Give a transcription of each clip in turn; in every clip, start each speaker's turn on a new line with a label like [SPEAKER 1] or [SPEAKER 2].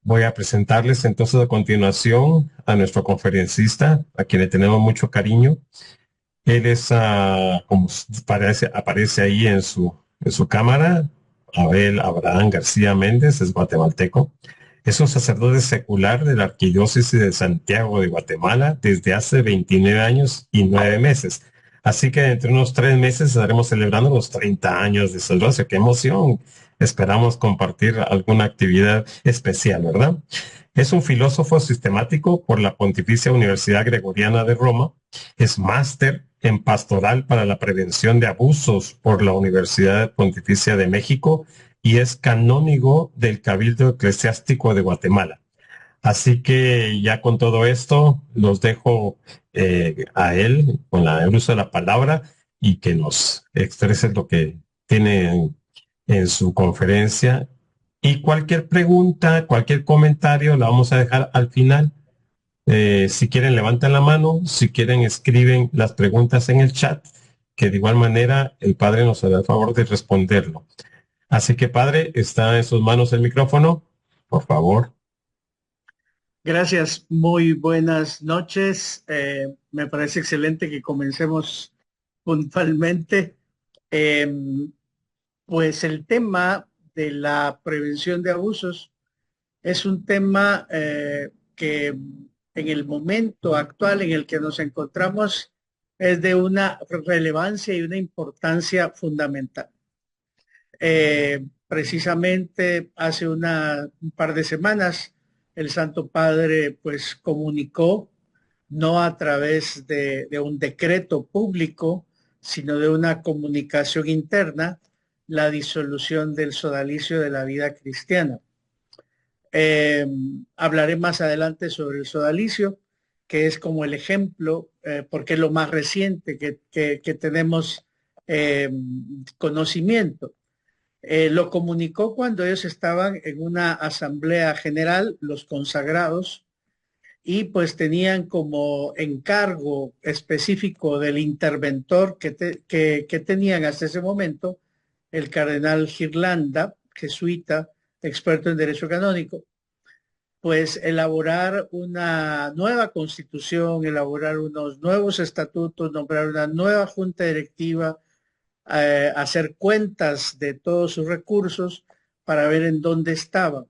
[SPEAKER 1] Voy a presentarles entonces a continuación a nuestro conferencista, a quien le tenemos mucho cariño. Él es, como aparece ahí en su cámara, Abel Abraham García Méndez, es guatemalteco. Es un sacerdote secular de la Arquidiócesis de Santiago de Guatemala desde hace 29 años y 9 meses. Así que entre unos 3 meses estaremos celebrando los 30 años de sacerdocio. ¡Qué emoción! Esperamos compartir alguna actividad especial, ¿verdad? Es un filósofo sistemático por la Pontificia Universidad Gregoriana de Roma. Es máster en pastoral para la prevención de abusos por la Universidad Pontificia de México y es canónigo del Cabildo Eclesiástico de Guatemala. Así que ya con todo esto, los dejo a él con el uso de la palabra y que nos exprese lo que tiene en su conferencia. Y cualquier pregunta, cualquier comentario, la vamos a dejar al final. Si quieren, levantan la mano. Si quieren, escriben las preguntas en el chat, que de igual manera el padre nos hará el favor de responderlo. Así que, padre, está en sus manos el micrófono. Por favor.
[SPEAKER 2] Gracias, muy buenas noches. Me parece excelente que comencemos puntualmente. Eh, pues el tema de la prevención de abusos es un tema que en el momento actual en el que nos encontramos es de una relevancia y una importancia fundamental. Precisamente hace un par de semanas el Santo Padre pues comunicó, no a través de un decreto público, sino de una comunicación interna, la disolución del sodalicio de la vida cristiana. Eh, Hablaré más adelante sobre el sodalicio, que es como el ejemplo, porque es lo más reciente que tenemos eh, conocimiento. Lo comunicó cuando ellos estaban en una asamblea general, los consagrados, y pues tenían como encargo específico del interventor que tenían hasta ese momento el cardenal Girlanda, jesuita, experto en derecho canónico, pues elaborar una nueva constitución, elaborar unos nuevos estatutos, nombrar una nueva junta directiva, hacer cuentas de todos sus recursos para ver en dónde estaban.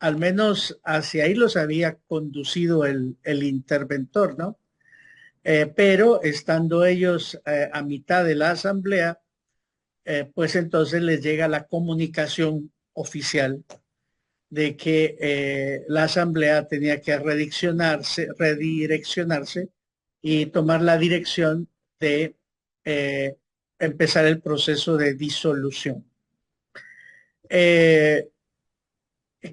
[SPEAKER 2] Al menos hacia ahí los había conducido el interventor, ¿no? Pero estando ellos a mitad de la asamblea, pues entonces les llega la comunicación oficial de que la asamblea tenía que redireccionarse y tomar la dirección de eh, empezar el proceso de disolución, eh,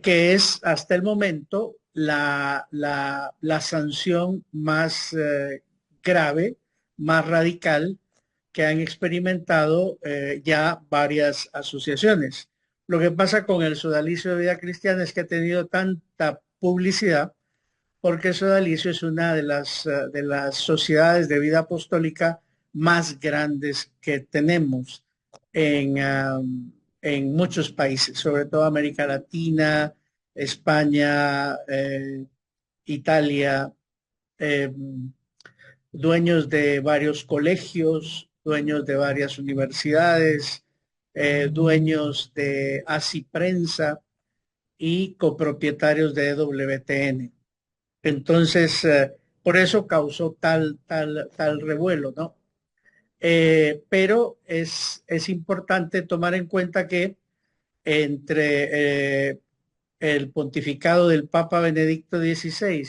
[SPEAKER 2] que es hasta el momento la sanción más grave, más radical que han experimentado ya varias asociaciones. Lo que pasa con el sodalicio de vida cristiana es que ha tenido tanta publicidad porque el sodalicio es una de las sociedades de vida apostólica más grandes que tenemos en muchos países, sobre todo América Latina, España, Italia, eh, dueños de varios colegios, dueños de varias universidades, dueños de ASI Prensa y copropietarios de WTN. Entonces, por eso causó tal revuelo, ¿no? Pero es importante tomar en cuenta que entre el pontificado del Papa Benedicto XVI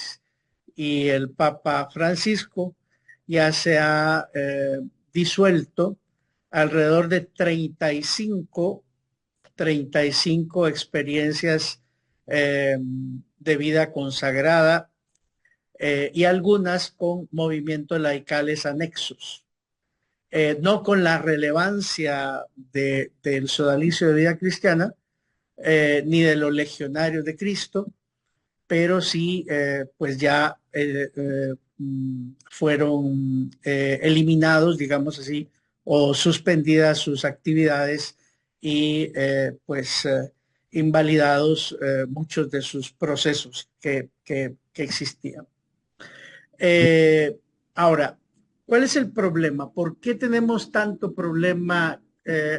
[SPEAKER 2] y el Papa Francisco ya se ha disuelto alrededor de 35 experiencias de vida consagrada y algunas con movimientos laicales anexos. No con la relevancia del sodalicio de vida cristiana, ni de los legionarios de Cristo, pero sí, pues ya fueron eliminados, digamos así, o suspendidas sus actividades y pues invalidados muchos de sus procesos que existían. Ahora, ¿cuál es el problema? ¿Por qué tenemos tanto problema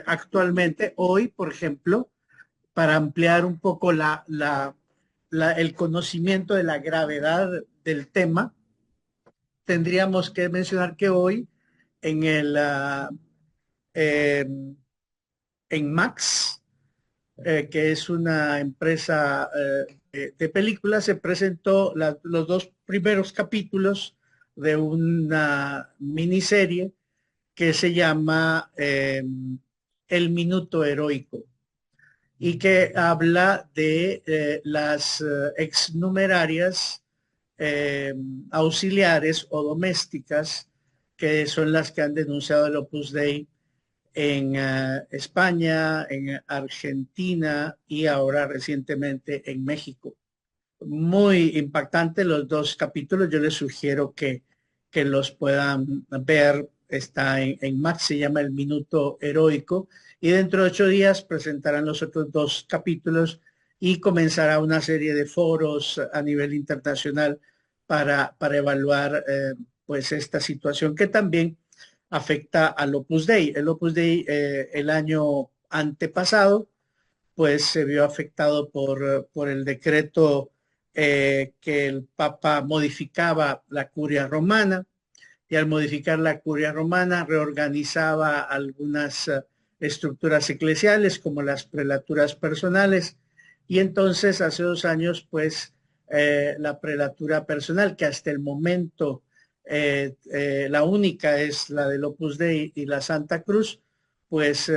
[SPEAKER 2] actualmente? Hoy, por ejemplo, para ampliar un poco el conocimiento de la gravedad del tema, tendríamos que mencionar que hoy en eh, en Max, que es una empresa de películas, se presentó los dos primeros capítulos de una miniserie que se llama El Minuto Heroico y que habla de las exnumerarias eh, auxiliares o domésticas que son las que han denunciado el Opus Dei en España, en Argentina y ahora recientemente en México. Muy impactante los dos capítulos. Yo les sugiero que los puedan ver. Está en Max, se llama El Minuto Heroico. Y dentro de 8 días presentarán los otros dos capítulos y comenzará una serie de foros a nivel internacional para evaluar pues esta situación que también afecta al Opus Dei. El Opus Dei el año antepasado pues se vio afectado por el decreto que el Papa modificaba la curia romana y al modificar la curia romana reorganizaba algunas estructuras eclesiales como las prelaturas personales y entonces hace 2 años pues la prelatura personal que hasta el momento la única es la del Opus Dei y la Santa Cruz, pues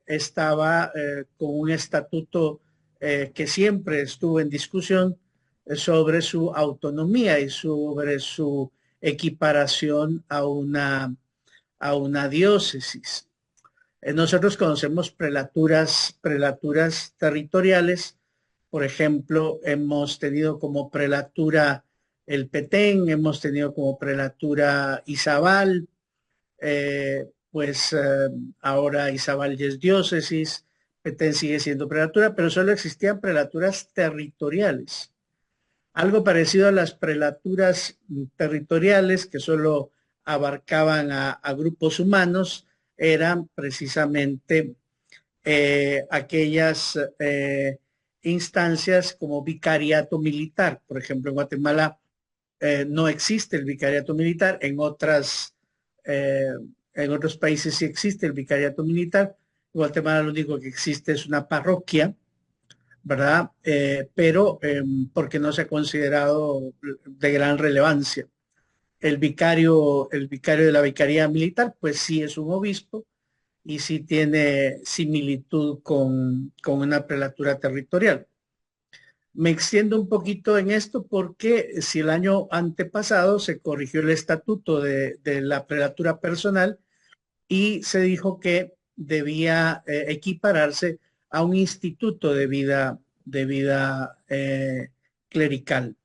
[SPEAKER 2] estaba con un estatuto que siempre estuvo en discusión sobre su autonomía y sobre su equiparación a una diócesis. Nosotros conocemos prelaturas territoriales. Por ejemplo, hemos tenido como prelatura el Petén, hemos tenido como prelatura Izabal, pues ahora Izabal ya es diócesis, Petén sigue siendo prelatura, pero solo existían prelaturas territoriales. Algo parecido a las prelaturas territoriales que solo abarcaban a grupos humanos, eran precisamente aquellas instancias como vicariato militar. Por ejemplo, en Guatemala no existe el vicariato militar, eh, en otros países sí existe el vicariato militar. En Guatemala lo único que existe es una parroquia, ¿verdad? Pero porque no se ha considerado de gran relevancia. El vicario de la vicaría militar, pues sí es un obispo y sí tiene similitud con una prelatura territorial. Me extiendo un poquito en esto porque si el año antepasado se corrigió el estatuto de la prelatura personal y se dijo que debía equipararse a un instituto de vida clerical.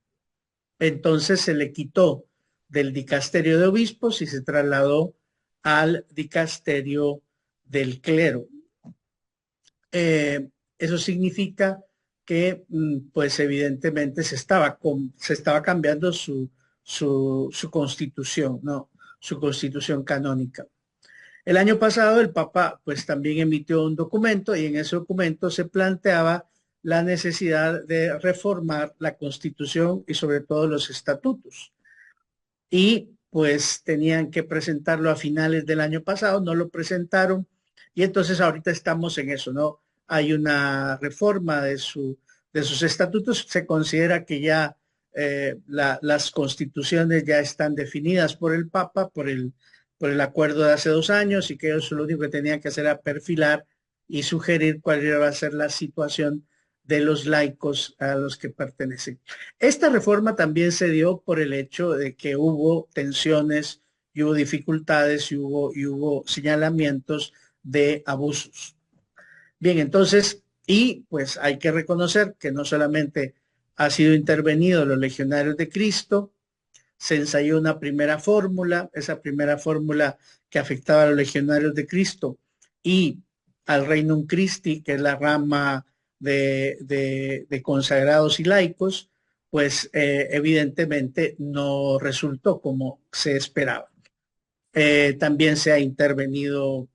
[SPEAKER 2] Entonces se le quitó del dicasterio de obispos y se trasladó al dicasterio del clero. Eso significa que, pues evidentemente se estaba cambiando su constitución, ¿no? Su constitución canónica. El año pasado el Papa pues también emitió un documento y en ese documento se planteaba la necesidad de reformar la Constitución y sobre todo los estatutos. Y pues tenían que presentarlo a finales del año pasado, no lo presentaron y entonces ahorita estamos en eso, ¿no? Hay una reforma de sus estatutos, se considera que ya las constituciones ya están definidas por el Papa, por el acuerdo de hace 2 años y que ellos lo único que tenían que hacer era perfilar y sugerir cuál iba a ser la situación de los laicos a los que pertenecen. Esta reforma también se dio por el hecho de que hubo tensiones y hubo dificultades y hubo señalamientos de abusos. Bien, entonces, y pues hay que reconocer que no solamente ha sido intervenido los legionarios de Cristo, se ensayó una primera fórmula, esa primera fórmula que afectaba a los legionarios de Cristo y al Reino Christi, que es la rama de consagrados y laicos, pues evidentemente no resultó como se esperaba. También se ha intervenido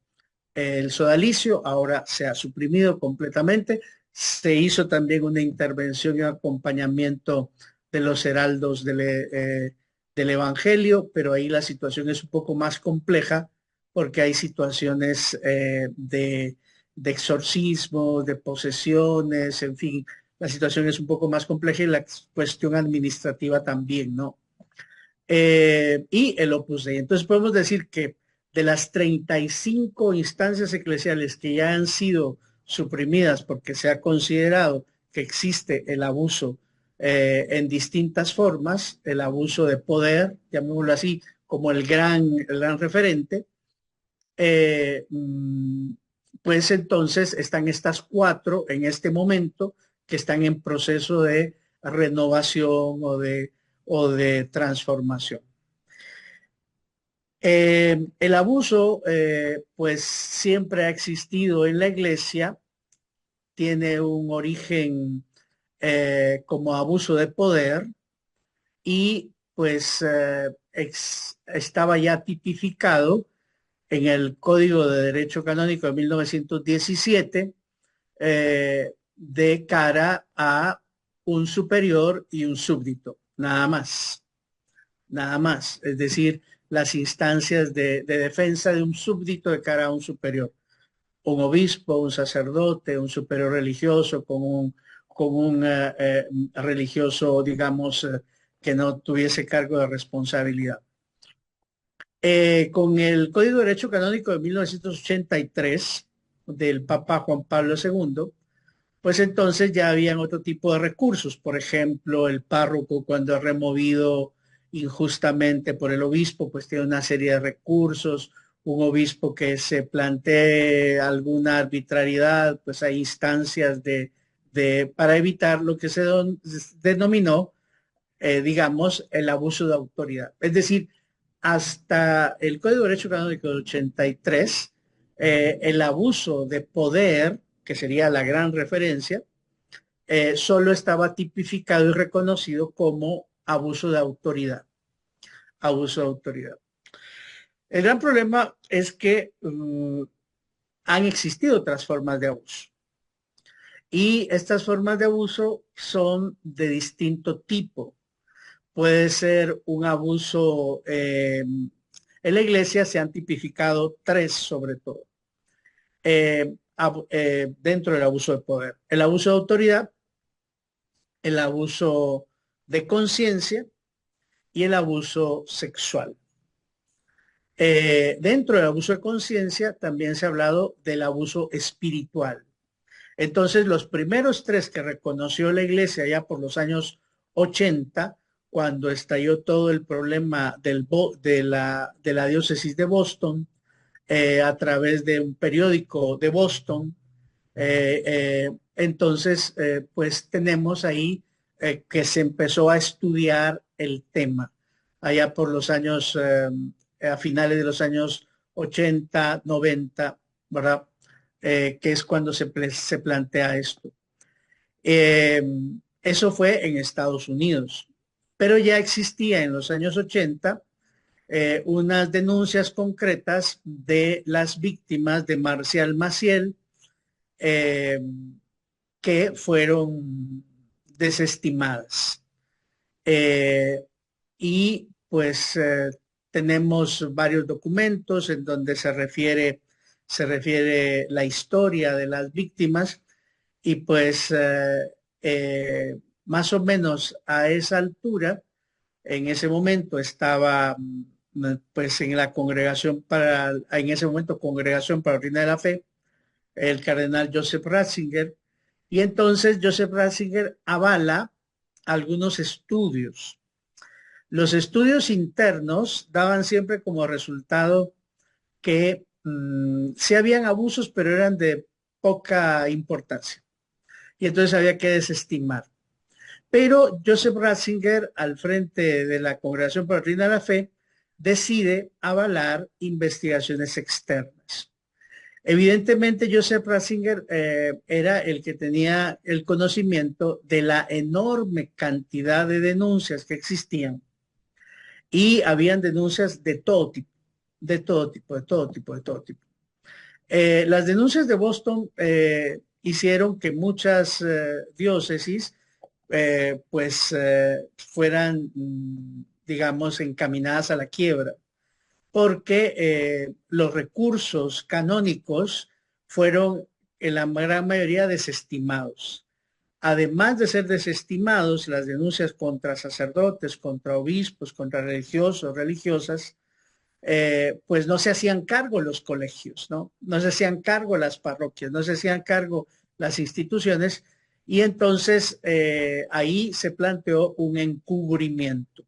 [SPEAKER 2] el sodalicio, ahora se ha suprimido completamente. Se hizo también una intervención y acompañamiento de los heraldos del Evangelio, pero ahí la situación es un poco más compleja porque hay situaciones de exorcismo, de posesiones, en fin, la situación es un poco más compleja y la cuestión administrativa también, ¿no? Y el Opus Dei. Entonces podemos decir que de las 35 instancias eclesiales que ya han sido suprimidas porque se ha considerado que existe el abuso en distintas formas, el abuso de poder, llamémoslo así, como el gran referente, eh, mm, pues entonces están estas cuatro en este momento que están en proceso de renovación o de transformación. El abuso, pues siempre ha existido en la iglesia, tiene un origen como abuso de poder y pues estaba ya tipificado en el Código de Derecho Canónico de 1917 de cara a un superior y un súbdito, nada más, nada más. Es decir, las instancias de defensa de un súbdito de cara a un superior, un obispo, un sacerdote, un superior religioso, con un religioso, digamos, que no tuviese cargo de responsabilidad. Con el Código de Derecho Canónico de 1983 del Papa Juan Pablo II, pues entonces ya habían otro tipo de recursos. Por ejemplo, el párroco cuando es removido injustamente por el obispo, pues tiene una serie de recursos. Un obispo que se plantee alguna arbitrariedad, pues hay instancias para evitar lo que se denominó, digamos, el abuso de autoridad. Es decir, hasta el Código de Derecho Canónico del 83, el abuso de poder, que sería la gran referencia, solo estaba tipificado y reconocido como abuso de autoridad. Abuso de autoridad. El gran problema es que han existido otras formas de abuso. Y estas formas de abuso son de distinto tipo. Puede ser un abuso, en la iglesia se han tipificado tres sobre todo, dentro del abuso de poder. El abuso de autoridad, el abuso de conciencia y el abuso sexual. Dentro del abuso de conciencia también se ha hablado del abuso espiritual. Entonces, los primeros tres que reconoció la iglesia ya por los años 80, cuando estalló todo el problema de la diócesis de Boston, a través de un periódico de Boston, entonces, pues tenemos ahí que se empezó a estudiar el tema allá por los años, a finales de los años 80, 90, ¿verdad? Que es cuando se plantea esto. Eh, Eso fue en Estados Unidos, pero ya existía en los años 80 unas denuncias concretas de las víctimas de Marcial Maciel, eh, que fueron desestimadas. Eh, y pues tenemos varios documentos en donde se refiere la historia de las víctimas y pues más o menos a esa altura, en ese momento estaba pues en la congregación en ese momento Congregación para la Doctrina de la Fe, el cardenal Joseph Ratzinger, y entonces Joseph Ratzinger avala algunos estudios. Los estudios internos daban siempre como resultado que sí habían abusos, pero eran de poca importancia. Y entonces había que desestimar. Pero Joseph Ratzinger, al frente de la Congregación para la Doctrina de la Fe, decide avalar investigaciones externas. Evidentemente, Joseph Ratzinger era el que tenía el conocimiento de la enorme cantidad de denuncias que existían y habían denuncias de todo tipo, de todo tipo, de todo tipo, de todo tipo. Las denuncias de Boston hicieron que muchas diócesis fueran, digamos, encaminadas a la quiebra, porque los recursos canónicos fueron en la gran mayoría desestimados. Además de ser desestimados, las denuncias contra sacerdotes, contra obispos, contra religiosos, religiosas, pues no se hacían cargo los colegios, ¿no? No se hacían cargo las parroquias, no se hacían cargo las instituciones, y entonces ahí se planteó un encubrimiento.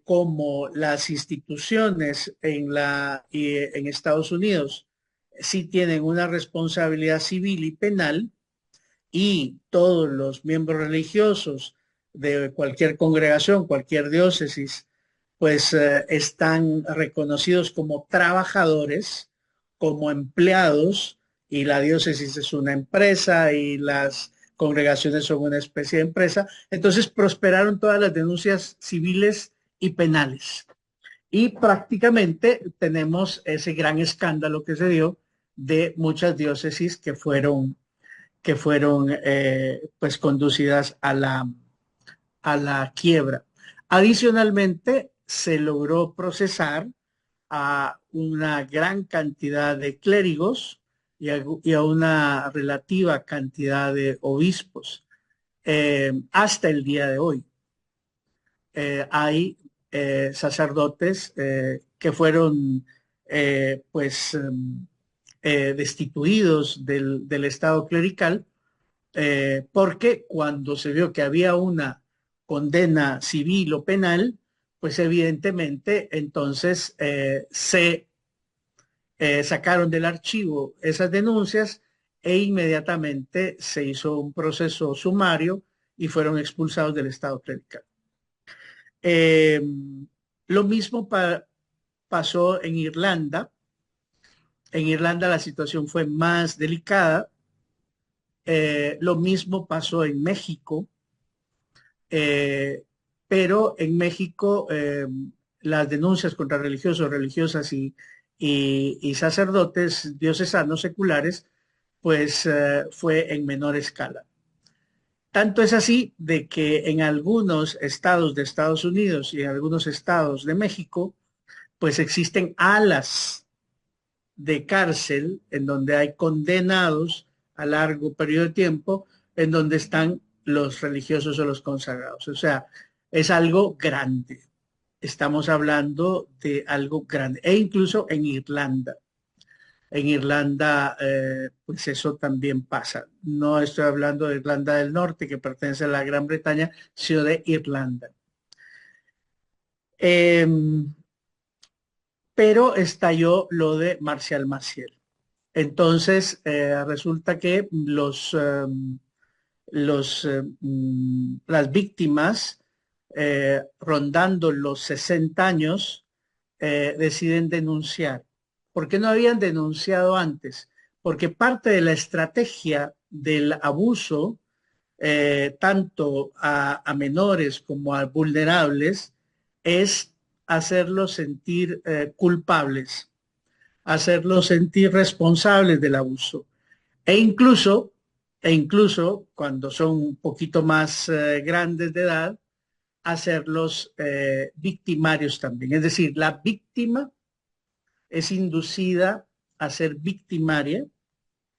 [SPEAKER 2] Como las instituciones en Estados Unidos sí tienen una responsabilidad civil y penal, y todos los miembros religiosos de cualquier congregación, cualquier diócesis, pues están reconocidos como trabajadores, como empleados, y la diócesis es una empresa y las congregaciones son una especie de empresa. Entonces prosperaron todas las denuncias civiles y penales. Y prácticamente tenemos ese gran escándalo que se dio de muchas diócesis que fueron pues conducidas a la quiebra. Adicionalmente, se logró procesar a una gran cantidad de clérigos y a una relativa cantidad de obispos. Hasta el día de hoy hay sacerdotes que fueron destituidos del estado clerical, porque cuando se vio que había una condena civil o penal, pues evidentemente entonces se sacaron del archivo esas denuncias e inmediatamente se hizo un proceso sumario y fueron expulsados del estado clerical. Eh, lo mismo pasó en Irlanda. En Irlanda la situación fue más delicada. Lo mismo pasó en México. Eh, pero en México las denuncias contra religiosos, religiosas y sacerdotes diocesanos seculares, pues fue en menor escala. Tanto es así de que en algunos estados de Estados Unidos y en algunos estados de México, pues existen alas de cárcel en donde hay condenados a largo periodo de tiempo, en donde están los religiosos o los consagrados. O sea, es algo grande. Estamos hablando de algo grande. E incluso en Irlanda. En Irlanda, pues eso también pasa. No estoy hablando de Irlanda del Norte, que pertenece a la Gran Bretaña, sino de Irlanda. Eh, pero estalló lo de Marcial Maciel. Entonces, resulta que las víctimas, rondando los 60 años, deciden denunciar. ¿Por qué no habían denunciado antes? Porque parte de la estrategia del abuso, tanto a menores como a vulnerables, es hacerlos sentir culpables, hacerlos sentir responsables del abuso. E incluso, e incluso cuando son un poquito más grandes de edad, hacerlos victimarios también. Es decir, la víctima es inducida a ser victimaria,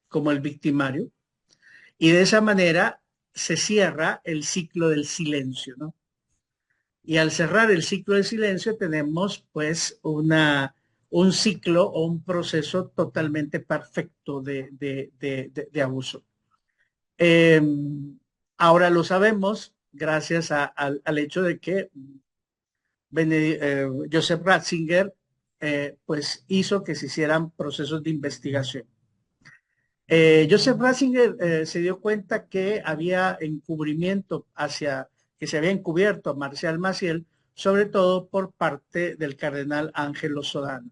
[SPEAKER 2] como el victimario, y de esa manera se cierra el ciclo del silencio, ¿no? Y al cerrar el ciclo del silencio tenemos pues un ciclo o un proceso totalmente perfecto de abuso. Eh, Ahora lo sabemos gracias al hecho de que Joseph Ratzinger pues hizo que se hicieran procesos de investigación. Joseph Ratzinger se dio cuenta que había encubrimiento que se había encubierto a Marcial Maciel, sobre todo por parte del cardenal Ángelo Sodano.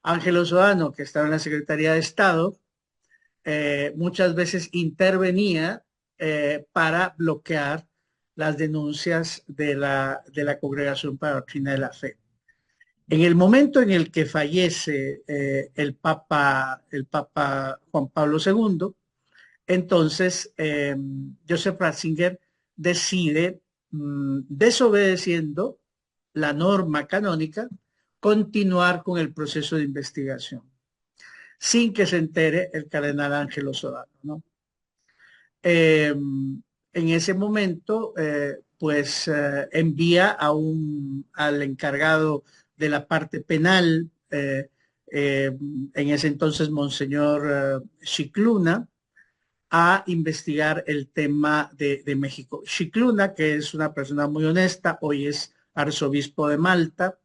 [SPEAKER 2] Ángelo Sodano, que estaba en la Secretaría de Estado, muchas veces intervenía para bloquear las denuncias de la Congregación para la Doctrina de la Fe. En el momento en el que fallece el Papa Juan Pablo II, entonces Joseph Ratzinger decide, desobedeciendo la norma canónica, continuar con el proceso de investigación, sin que se entere el cardenal Ángelo Sodano, ¿no? En ese momento, pues envía al encargado de la parte penal, en ese entonces Monseñor Chicluna, a investigar el tema de México. Chicluna, que es una persona muy honesta, hoy es arzobispo de Malta,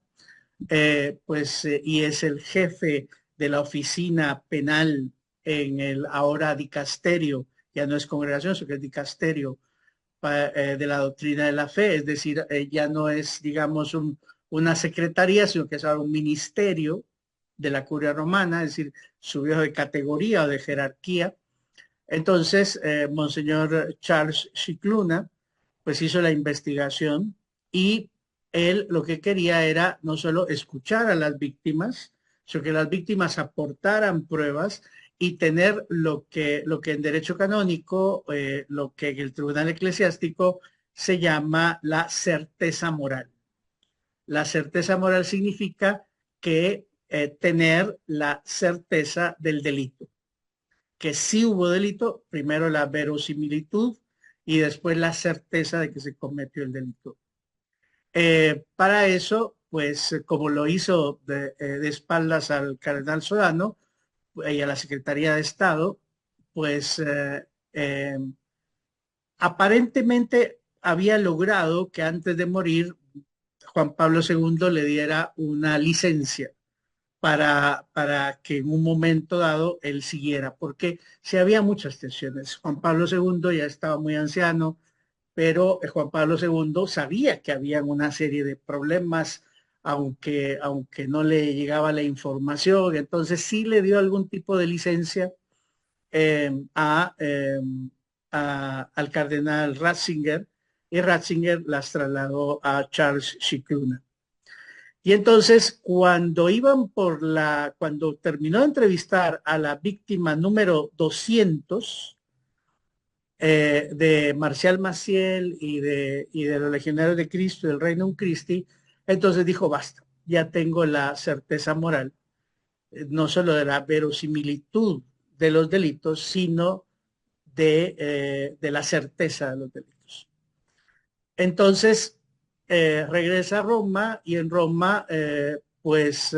[SPEAKER 2] y es el jefe de la oficina penal en el ahora dicasterio, ya no es congregación, sino que es dicasterio de la doctrina de la fe, es decir, ya no es, digamos, una secretaría, sino que es ahora un ministerio de la curia romana, es decir, subió de categoría o de jerarquía. Entonces, Monseñor Charles Chicluna, pues hizo la investigación y él lo que quería era no solo escuchar a las víctimas, sino que las víctimas aportaran pruebas y tener lo que en derecho canónico, lo que en el tribunal eclesiástico se llama la certeza moral. La certeza moral significa que tener la certeza del delito, que sí hubo delito, primero la verosimilitud y después la certeza de que se cometió el delito. Para eso, pues como lo hizo de espaldas al cardenal Sodano y a la Secretaría de Estado, pues aparentemente había logrado que antes de morir Juan Pablo II le diera una licencia para que en un momento dado él siguiera, porque si había muchas tensiones. Juan Pablo II ya estaba muy anciano, pero Juan Pablo II sabía que había una serie de problemas, aunque no le llegaba la información, entonces sí le dio algún tipo de licencia eh, a, eh, al cardenal Ratzinger, y Ratzinger las trasladó a Charles Scicluna. Y entonces, cuando terminó de entrevistar a la víctima número 200 de Marcial Maciel y de los Legionarios de Cristo y del Reino Christi, entonces dijo, basta, ya tengo la certeza moral, no solo de la verosimilitud de los delitos, sino de la certeza de los delitos. Entonces, regresa a Roma y en Roma, es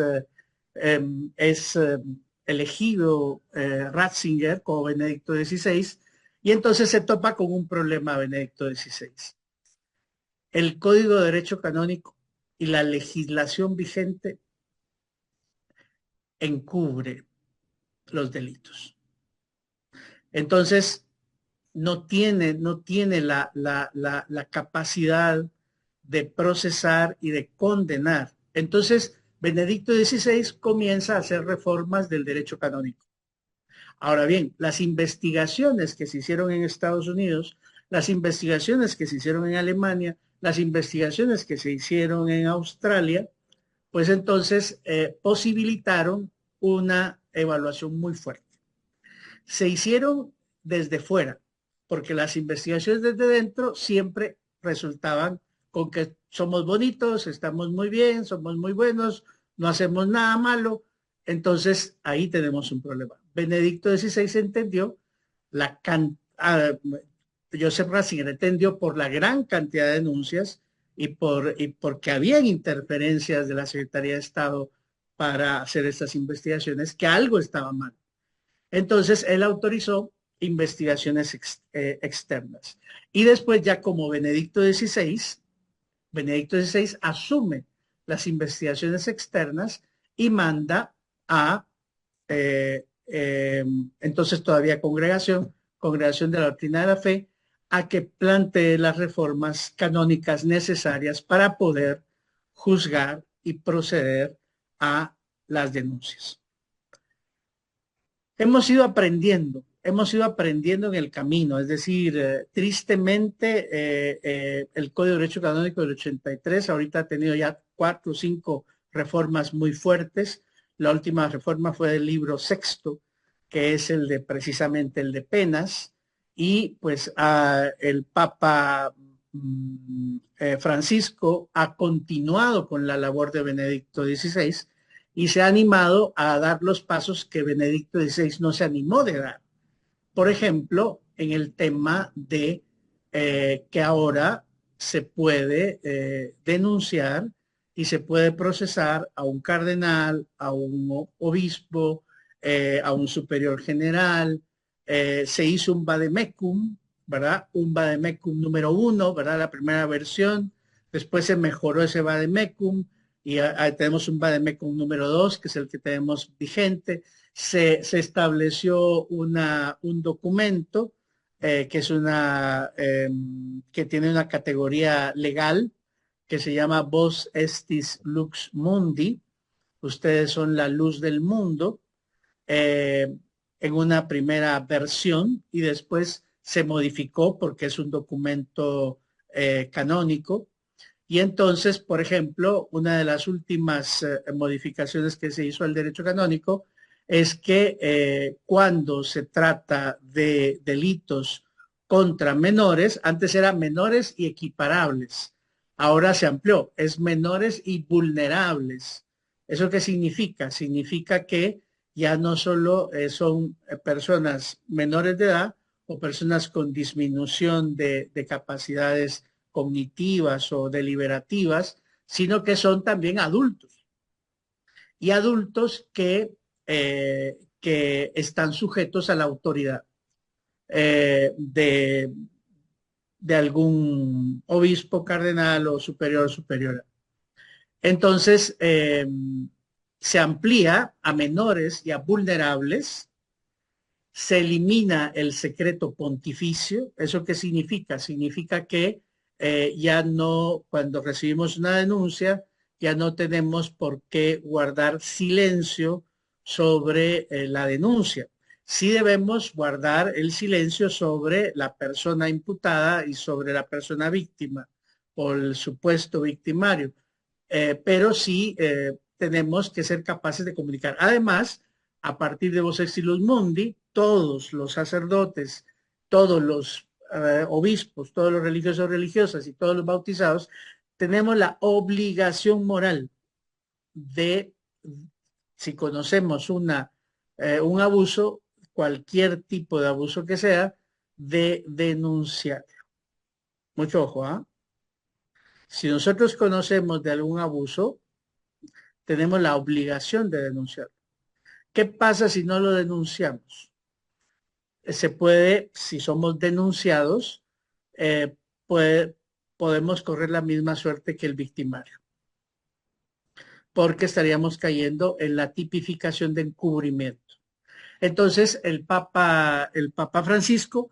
[SPEAKER 2] elegido Ratzinger como Benedicto XVI y entonces se topa con un problema Benedicto XVI. El Código de Derecho Canónico y la legislación vigente encubre los delitos. Entonces, no tiene la capacidad de procesar y de condenar. Entonces, Benedicto XVI comienza a hacer reformas del derecho canónico. Ahora bien, las investigaciones que se hicieron en Estados Unidos, las investigaciones que se hicieron en Alemania, las investigaciones que se hicieron en Australia, pues entonces posibilitaron una evaluación muy fuerte. Se hicieron desde fuera, porque las investigaciones desde dentro siempre resultaban con que somos bonitos, estamos muy bien, somos muy buenos, no hacemos nada malo. Entonces ahí tenemos un problema. Benedicto XVI entendió la cantidad, Joseph Ratzinger entendió por la gran cantidad de denuncias y porque habían interferencias de la Secretaría de Estado para hacer estas investigaciones, que algo estaba mal. Entonces, él autorizó investigaciones externas. Y después, ya como Benedicto XVI asume las investigaciones externas y manda a, entonces todavía congregación de la doctrina de la fe, a que plantee las reformas canónicas necesarias para poder juzgar y proceder a las denuncias. Hemos ido aprendiendo en el camino, es decir, tristemente el Código de Derecho Canónico del 83 ahorita ha tenido ya 4 o 5 reformas muy fuertes. La última reforma fue del libro sexto, que es el de precisamente el de penas, y pues el Papa Francisco ha continuado con la labor de Benedicto XVI y se ha animado a dar los pasos que Benedicto XVI no se animó de dar. Por ejemplo, en el tema de que ahora se puede denunciar y se puede procesar a un cardenal, a un obispo, a un superior general. Se hizo un vademecum, ¿verdad? Un vademecum número 1, ¿verdad? La primera versión. Después se mejoró ese vademecum y tenemos un vademecum número 2, que es el que tenemos vigente. Se estableció un documento que es que tiene una categoría legal que se llama Vos Estis Lux Mundi. Ustedes son la luz del mundo, eh, en una primera versión y después se modificó porque es un documento canónico. Y entonces, por ejemplo, una de las últimas modificaciones que se hizo al derecho canónico es que cuando se trata de delitos contra menores, antes eran menores y equiparables, ahora se amplió, es menores y vulnerables. ¿Eso qué significa? Significa que ya no solo son personas menores de edad o personas con disminución de capacidades cognitivas o deliberativas, sino que son también adultos y adultos que están sujetos a la autoridad de algún obispo, cardenal o superior. Entonces, se amplía a menores y a vulnerables, se elimina el secreto pontificio. ¿Eso qué significa? Significa que ya no, cuando recibimos una denuncia, ya no tenemos por qué guardar silencio sobre la denuncia. Sí debemos guardar el silencio sobre la persona imputada y sobre la persona víctima o el supuesto victimario, pero sí tenemos que ser capaces de comunicar. Además, a partir de Vos Exilus Mundi, todos los sacerdotes, todos los obispos, todos los religiosos religiosas y todos los bautizados, tenemos la obligación moral de, si conocemos un abuso, cualquier tipo de abuso que sea, de denunciar. Mucho ojo, ¿ah? Si nosotros conocemos de algún abuso, tenemos la obligación de denunciar. ¿Qué pasa si no lo denunciamos? Se puede, si somos denunciados, eh, puede, podemos correr la misma suerte que el victimario, porque estaríamos cayendo en la tipificación de encubrimiento. Entonces, el Papa Francisco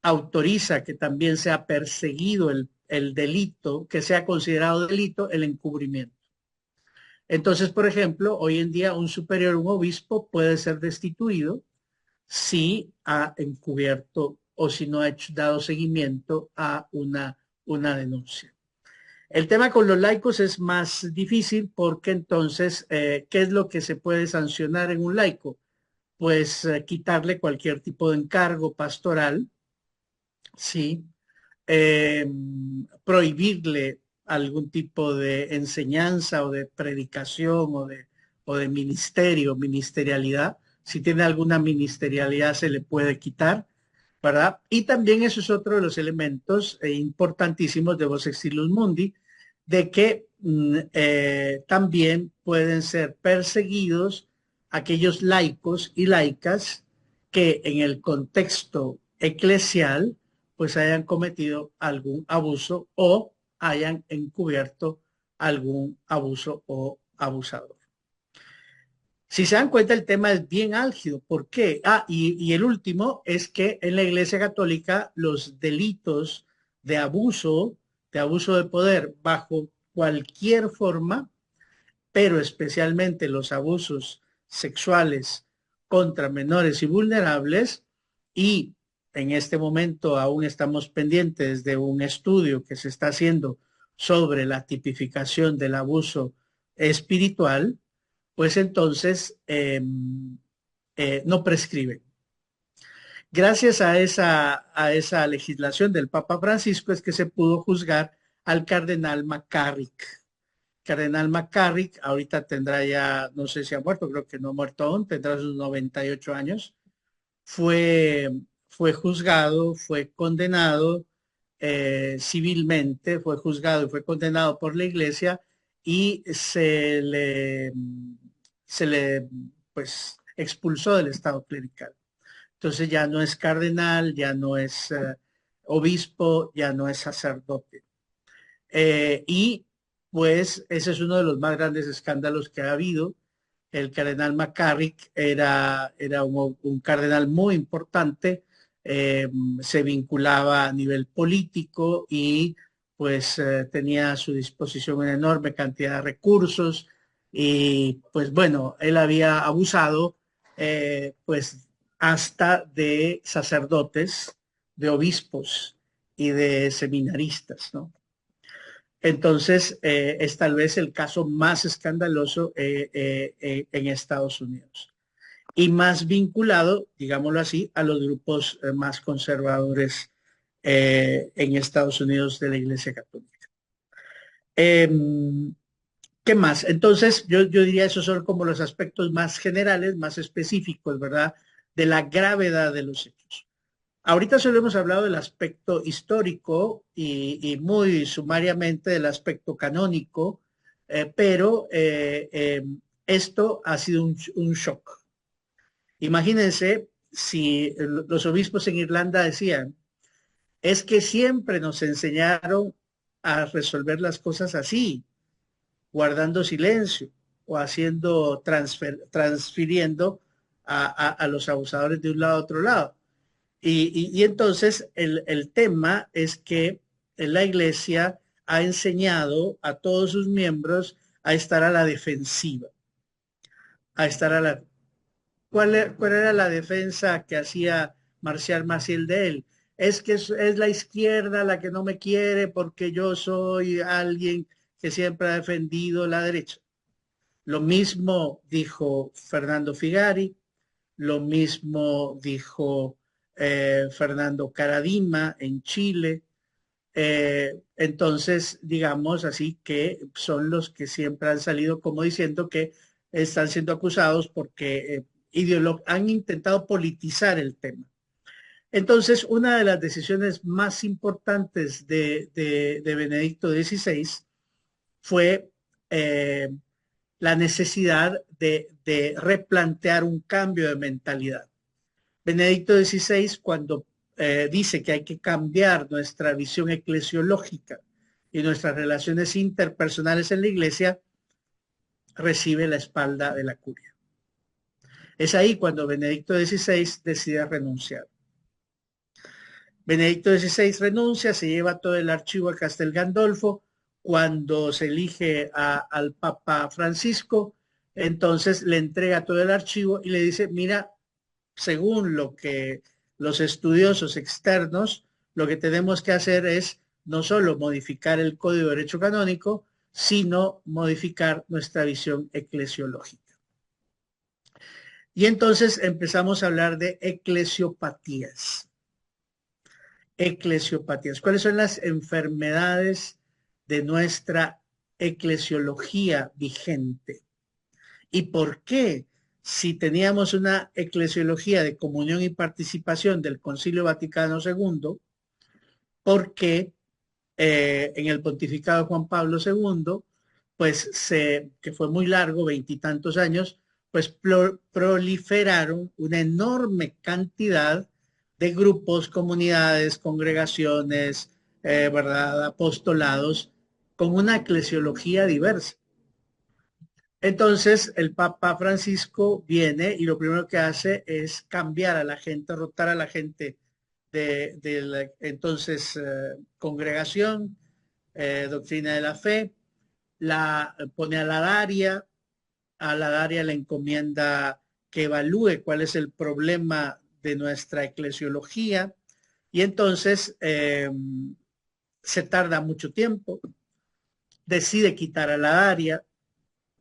[SPEAKER 2] autoriza que también sea perseguido el delito, que sea considerado delito el encubrimiento. Entonces, por ejemplo, hoy en día un superior, un obispo puede ser destituido si ha encubierto o si no ha dado seguimiento a una denuncia. El tema con los laicos es más difícil porque entonces, ¿qué es lo que se puede sancionar en un laico? Pues quitarle cualquier tipo de encargo pastoral, ¿sí? Eh, Prohibirle algún tipo de enseñanza o de predicación o de ministerio, ministerialidad. Si tiene alguna ministerialidad se le puede quitar, ¿verdad? Y también eso es otro de los elementos importantísimos de Vos Exilus Mundi, de que también pueden ser perseguidos aquellos laicos y laicas que en el contexto eclesial pues hayan cometido algún abuso o hayan encubierto algún abuso o abusador. Si se dan cuenta, el tema es bien álgido. ¿Por qué? Y el último es que en la Iglesia Católica los delitos de abuso de poder bajo cualquier forma pero especialmente los abusos sexuales contra menores y vulnerables, y en este momento aún estamos pendientes de un estudio que se está haciendo sobre la tipificación del abuso espiritual, pues entonces no prescriben. Gracias a esa legislación del Papa Francisco es que se pudo juzgar al cardenal McCarrick. Cardenal McCarrick ahorita tendrá ya, no sé si ha muerto, creo que no ha muerto aún, tendrá sus 98 años. Fue, fue juzgado, fue condenado civilmente, fue juzgado y fue condenado por la iglesia y se le pues expulsó del estado clerical. Entonces ya no es cardenal, ya no es obispo, ya no es sacerdote. Y pues ese es uno de los más grandes escándalos que ha habido. El cardenal McCarrick era un cardenal muy importante, eh, se vinculaba a nivel político y pues tenía a su disposición una enorme cantidad de recursos y pues bueno, él había abusado pues hasta de sacerdotes, de obispos y de seminaristas, ¿no? Entonces, es tal vez el caso más escandaloso en Estados Unidos y más vinculado, digámoslo así, a los grupos más conservadores en Estados Unidos de la Iglesia Católica. Eh, ¿Qué más? Entonces, yo diría esos son como los aspectos más generales, más específicos, ¿verdad? De la gravedad de los hechos. Ahorita solo hemos hablado del aspecto histórico y muy sumariamente del aspecto canónico, pero esto ha sido un shock. Imagínense si los obispos en Irlanda decían, es que siempre nos enseñaron a resolver las cosas así, guardando silencio o haciendo transfiriendo a los abusadores de un lado a otro lado. Y entonces el tema es que la iglesia ha enseñado a todos sus miembros a estar a la defensiva, a estar a la... ¿Cuál era la defensa que hacía Marcial Maciel de él? Es que es la izquierda la que no me quiere porque yo soy alguien que siempre ha defendido la derecha. Lo mismo dijo Fernando Figari, lo mismo dijo Fernando Caradima en Chile. Entonces, digamos así que son los que siempre han salido como diciendo que están siendo acusados porque han intentado politizar el tema. Entonces, una de las decisiones más importantes de Benedicto XVI fue la necesidad de replantear un cambio de mentalidad. Benedicto XVI, cuando dice que hay que cambiar nuestra visión eclesiológica y nuestras relaciones interpersonales en la iglesia, recibe la espalda de la curia. Es ahí cuando Benedicto XVI decide renunciar. Benedicto XVI renuncia, se lleva todo el archivo a Castel Gandolfo. Cuando se elige al Papa Francisco, entonces le entrega todo el archivo y le dice, mira, según lo que los estudiosos externos, lo que tenemos que hacer es no solo modificar el Código de Derecho Canónico, sino modificar nuestra visión eclesiológica. Y entonces empezamos a hablar de eclesiopatías. Eclesiopatías. ¿Cuáles son las enfermedades de nuestra eclesiología vigente? ¿Y por qué? Si teníamos una eclesiología de comunión y participación del Concilio Vaticano II, ¿por qué en el pontificado de Juan Pablo II, pues que fue muy largo, veintitantos años, pues proliferaron una enorme cantidad de grupos, comunidades, congregaciones, ¿verdad? Apostolados, con una eclesiología diversa. Entonces el Papa Francisco viene y lo primero que hace es cambiar a la gente, rotar a la gente de la entonces congregación, doctrina de la fe, la pone a la Daria, a la Daria le encomienda que evalúe cuál es el problema de nuestra eclesiología y entonces se tarda mucho tiempo, decide quitar a la Daria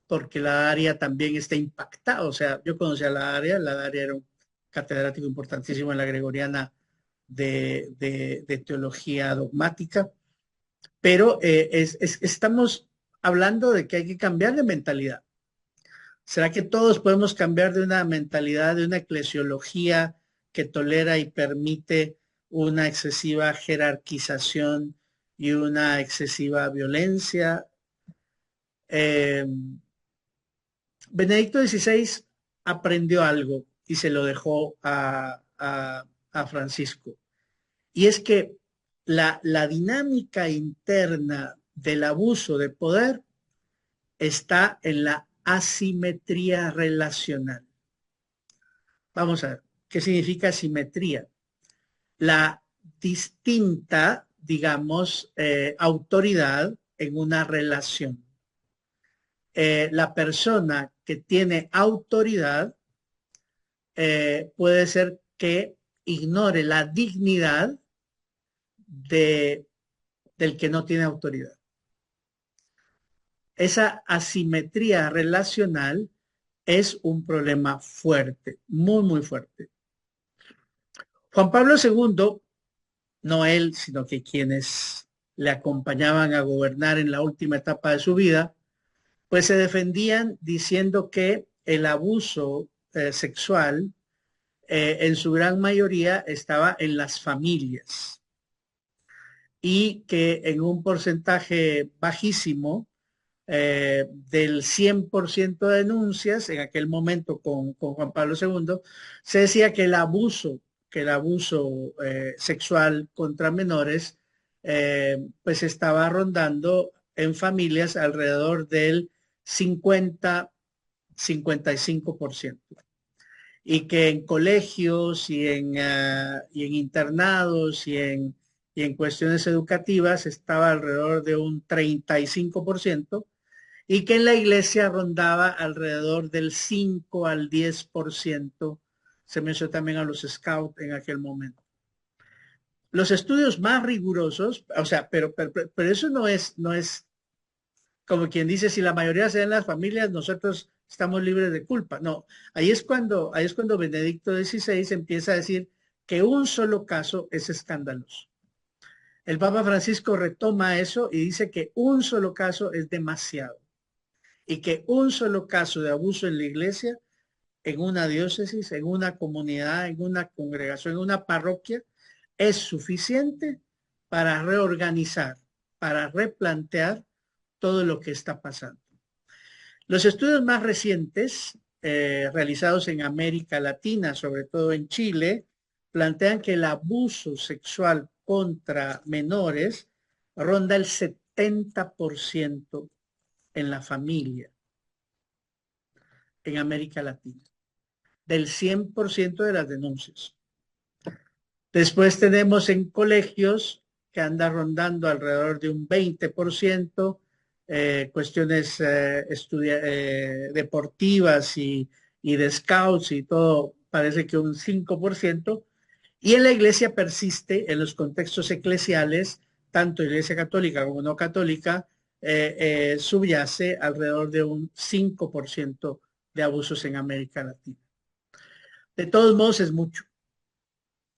[SPEAKER 2] porque la Daria también está impactada, o sea, yo conocí a la Daria era un catedrático importantísimo en la Gregoriana de teología dogmática, pero estamos hablando de que hay que cambiar de mentalidad. ¿Será que todos podemos cambiar de una mentalidad, de una eclesiología que tolera y permite una excesiva jerarquización y una excesiva violencia? Eh, Benedicto XVI aprendió algo y se lo dejó a Francisco. Y es que la dinámica interna del abuso de poder está en la asimetría relacional. Vamos a ver, ¿qué significa asimetría? La distinta, digamos, autoridad en una relación. La persona que tiene autoridad puede ser que ignore la dignidad del que no tiene autoridad. Esa asimetría relacional es un problema fuerte, muy, muy fuerte. Juan Pablo II, no él, sino que quienes le acompañaban a gobernar en la última etapa de su vida, pues se defendían diciendo que el abuso sexual en su gran mayoría estaba en las familias y que en un porcentaje bajísimo del 100% de denuncias, en aquel momento con Juan Pablo II, se decía que el abuso sexual contra menores, pues estaba rondando en familias alrededor del 50-55%. Y que en colegios y en internados y en cuestiones educativas estaba alrededor de un 35% y que en la iglesia rondaba alrededor del 5 al 10%. Se mencionó también a los scouts en aquel momento. Los estudios más rigurosos, o sea, pero eso no es como quien dice, si la mayoría se da en las familias, nosotros estamos libres de culpa. No, ahí es cuando Benedicto XVI empieza a decir que un solo caso es escandaloso. El Papa Francisco retoma eso y dice que un solo caso es demasiado y que un solo caso de abuso en la iglesia, en una diócesis, en una comunidad, en una congregación, en una parroquia, es suficiente para reorganizar, para replantear todo lo que está pasando. Los estudios más recientes, realizados en América Latina, sobre todo en Chile, plantean que el abuso sexual contra menores ronda el 70% en la familia en América Latina, del 100% de las denuncias. Después tenemos en colegios que anda rondando alrededor de un 20%, cuestiones deportivas y de scouts y todo, parece que un 5%, y en la iglesia persiste, en los contextos eclesiales, tanto iglesia católica como no católica, subyace alrededor de un 5% de abusos en América Latina. De todos modos es mucho.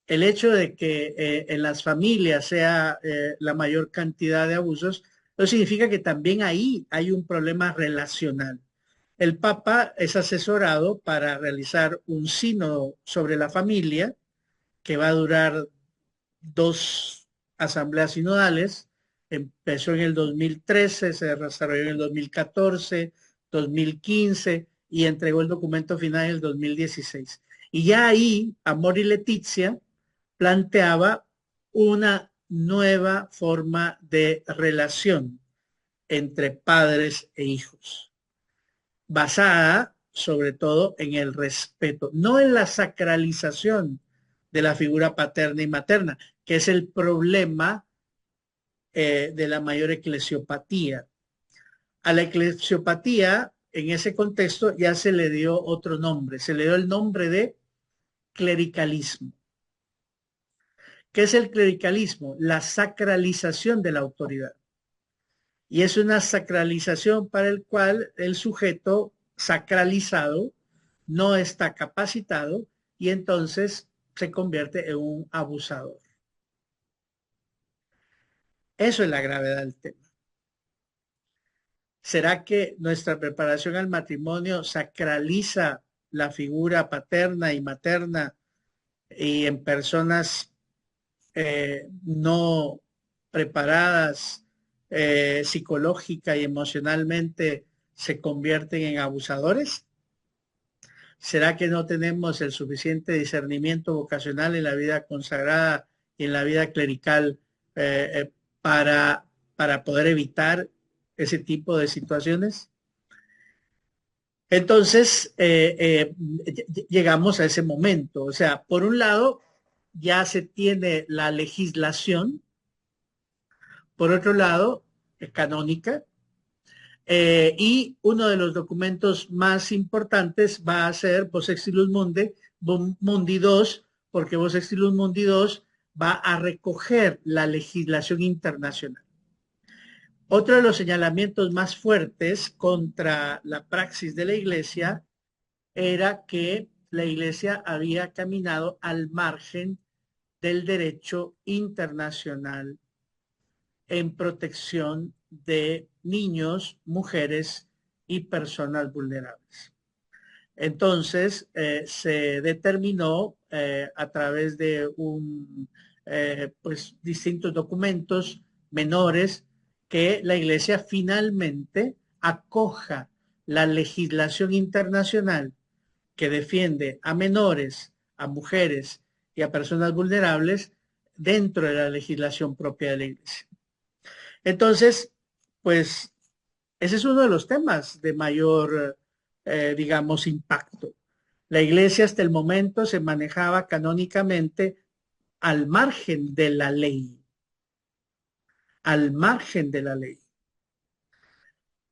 [SPEAKER 2] El hecho de que en las familias sea la mayor cantidad de abusos, no significa que también ahí hay un problema relacional. El Papa es asesorado para realizar un sínodo sobre la familia que va a durar 2 asambleas sinodales. Empezó en el 2013, se desarrolló en el 2014, 2015 y entregó el documento final en el 2016. Y ya ahí, Amor y Leticia planteaba una nueva forma de relación entre padres e hijos, basada sobre todo en el respeto, no en la sacralización de la figura paterna y materna, que es el problema de la mayor eclesiopatía. A la eclesiopatía en ese contexto ya se le dio otro nombre, se le dio el nombre de clericalismo. ¿Qué es el clericalismo? La sacralización de la autoridad. Y es una sacralización para el cual el sujeto sacralizado no está capacitado y entonces se convierte en un abusador. Eso es la gravedad del tema. ¿Será que nuestra preparación al matrimonio sacraliza la figura paterna y materna y en personas no preparadas psicológica y emocionalmente se convierten en abusadores? ¿Será que no tenemos el suficiente discernimiento vocacional en la vida consagrada y en la vida clerical eh, eh, para, para poder evitar ese tipo de situaciones? Entonces, llegamos a ese momento. O sea, por un lado, ya se tiene la legislación, por otro lado, canónica, y uno de los documentos más importantes va a ser Vos Exilus Mundi 2, porque Vos Exilus Mundi 2 va a recoger la legislación internacional. Otro de los señalamientos más fuertes contra la praxis de la Iglesia era que la Iglesia había caminado al margen del derecho internacional en protección de niños, mujeres y personas vulnerables. Entonces, se determinó a través de pues, distintos documentos menores que la Iglesia finalmente acoja la legislación internacional que defiende a menores, a mujeres y a personas vulnerables dentro de la legislación propia de la Iglesia. Entonces, pues ese es uno de los temas de mayor, digamos, impacto. La Iglesia hasta el momento se manejaba canónicamente al margen de la ley, al margen de la ley.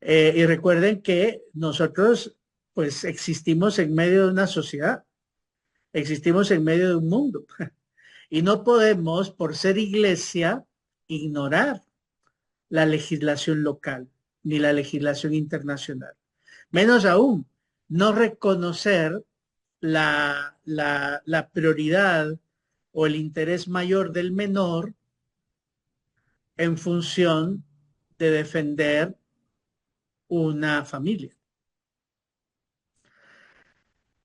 [SPEAKER 2] Y recuerden que nosotros, pues, existimos en medio de una sociedad, existimos en medio de un mundo. Y no podemos, por ser iglesia, ignorar la legislación local ni la legislación internacional. Menos aún, no reconocer la prioridad o el interés mayor del menor en función de defender una familia.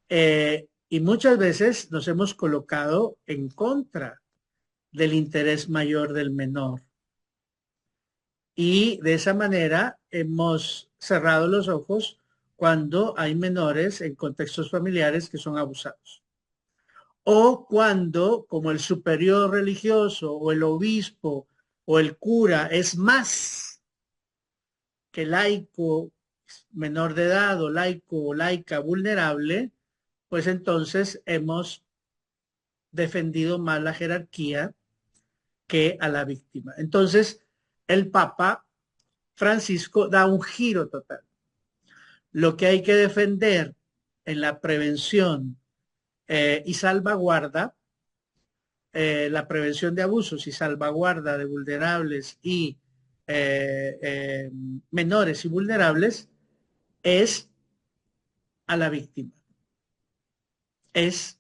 [SPEAKER 2] Y muchas veces nos hemos colocado en contra del interés mayor del menor. Y de esa manera hemos cerrado los ojos cuando hay menores en contextos familiares que son abusados. O cuando, como el superior religioso o el obispo o el cura es más que laico menor de edad o laico o laica vulnerable, pues entonces hemos defendido más la jerarquía que a la víctima. Entonces, el Papa Francisco da un giro total. Lo que hay que defender en la prevención y salvaguarda, la prevención de abusos y salvaguarda de vulnerables y menores y vulnerables, es a la víctima. Es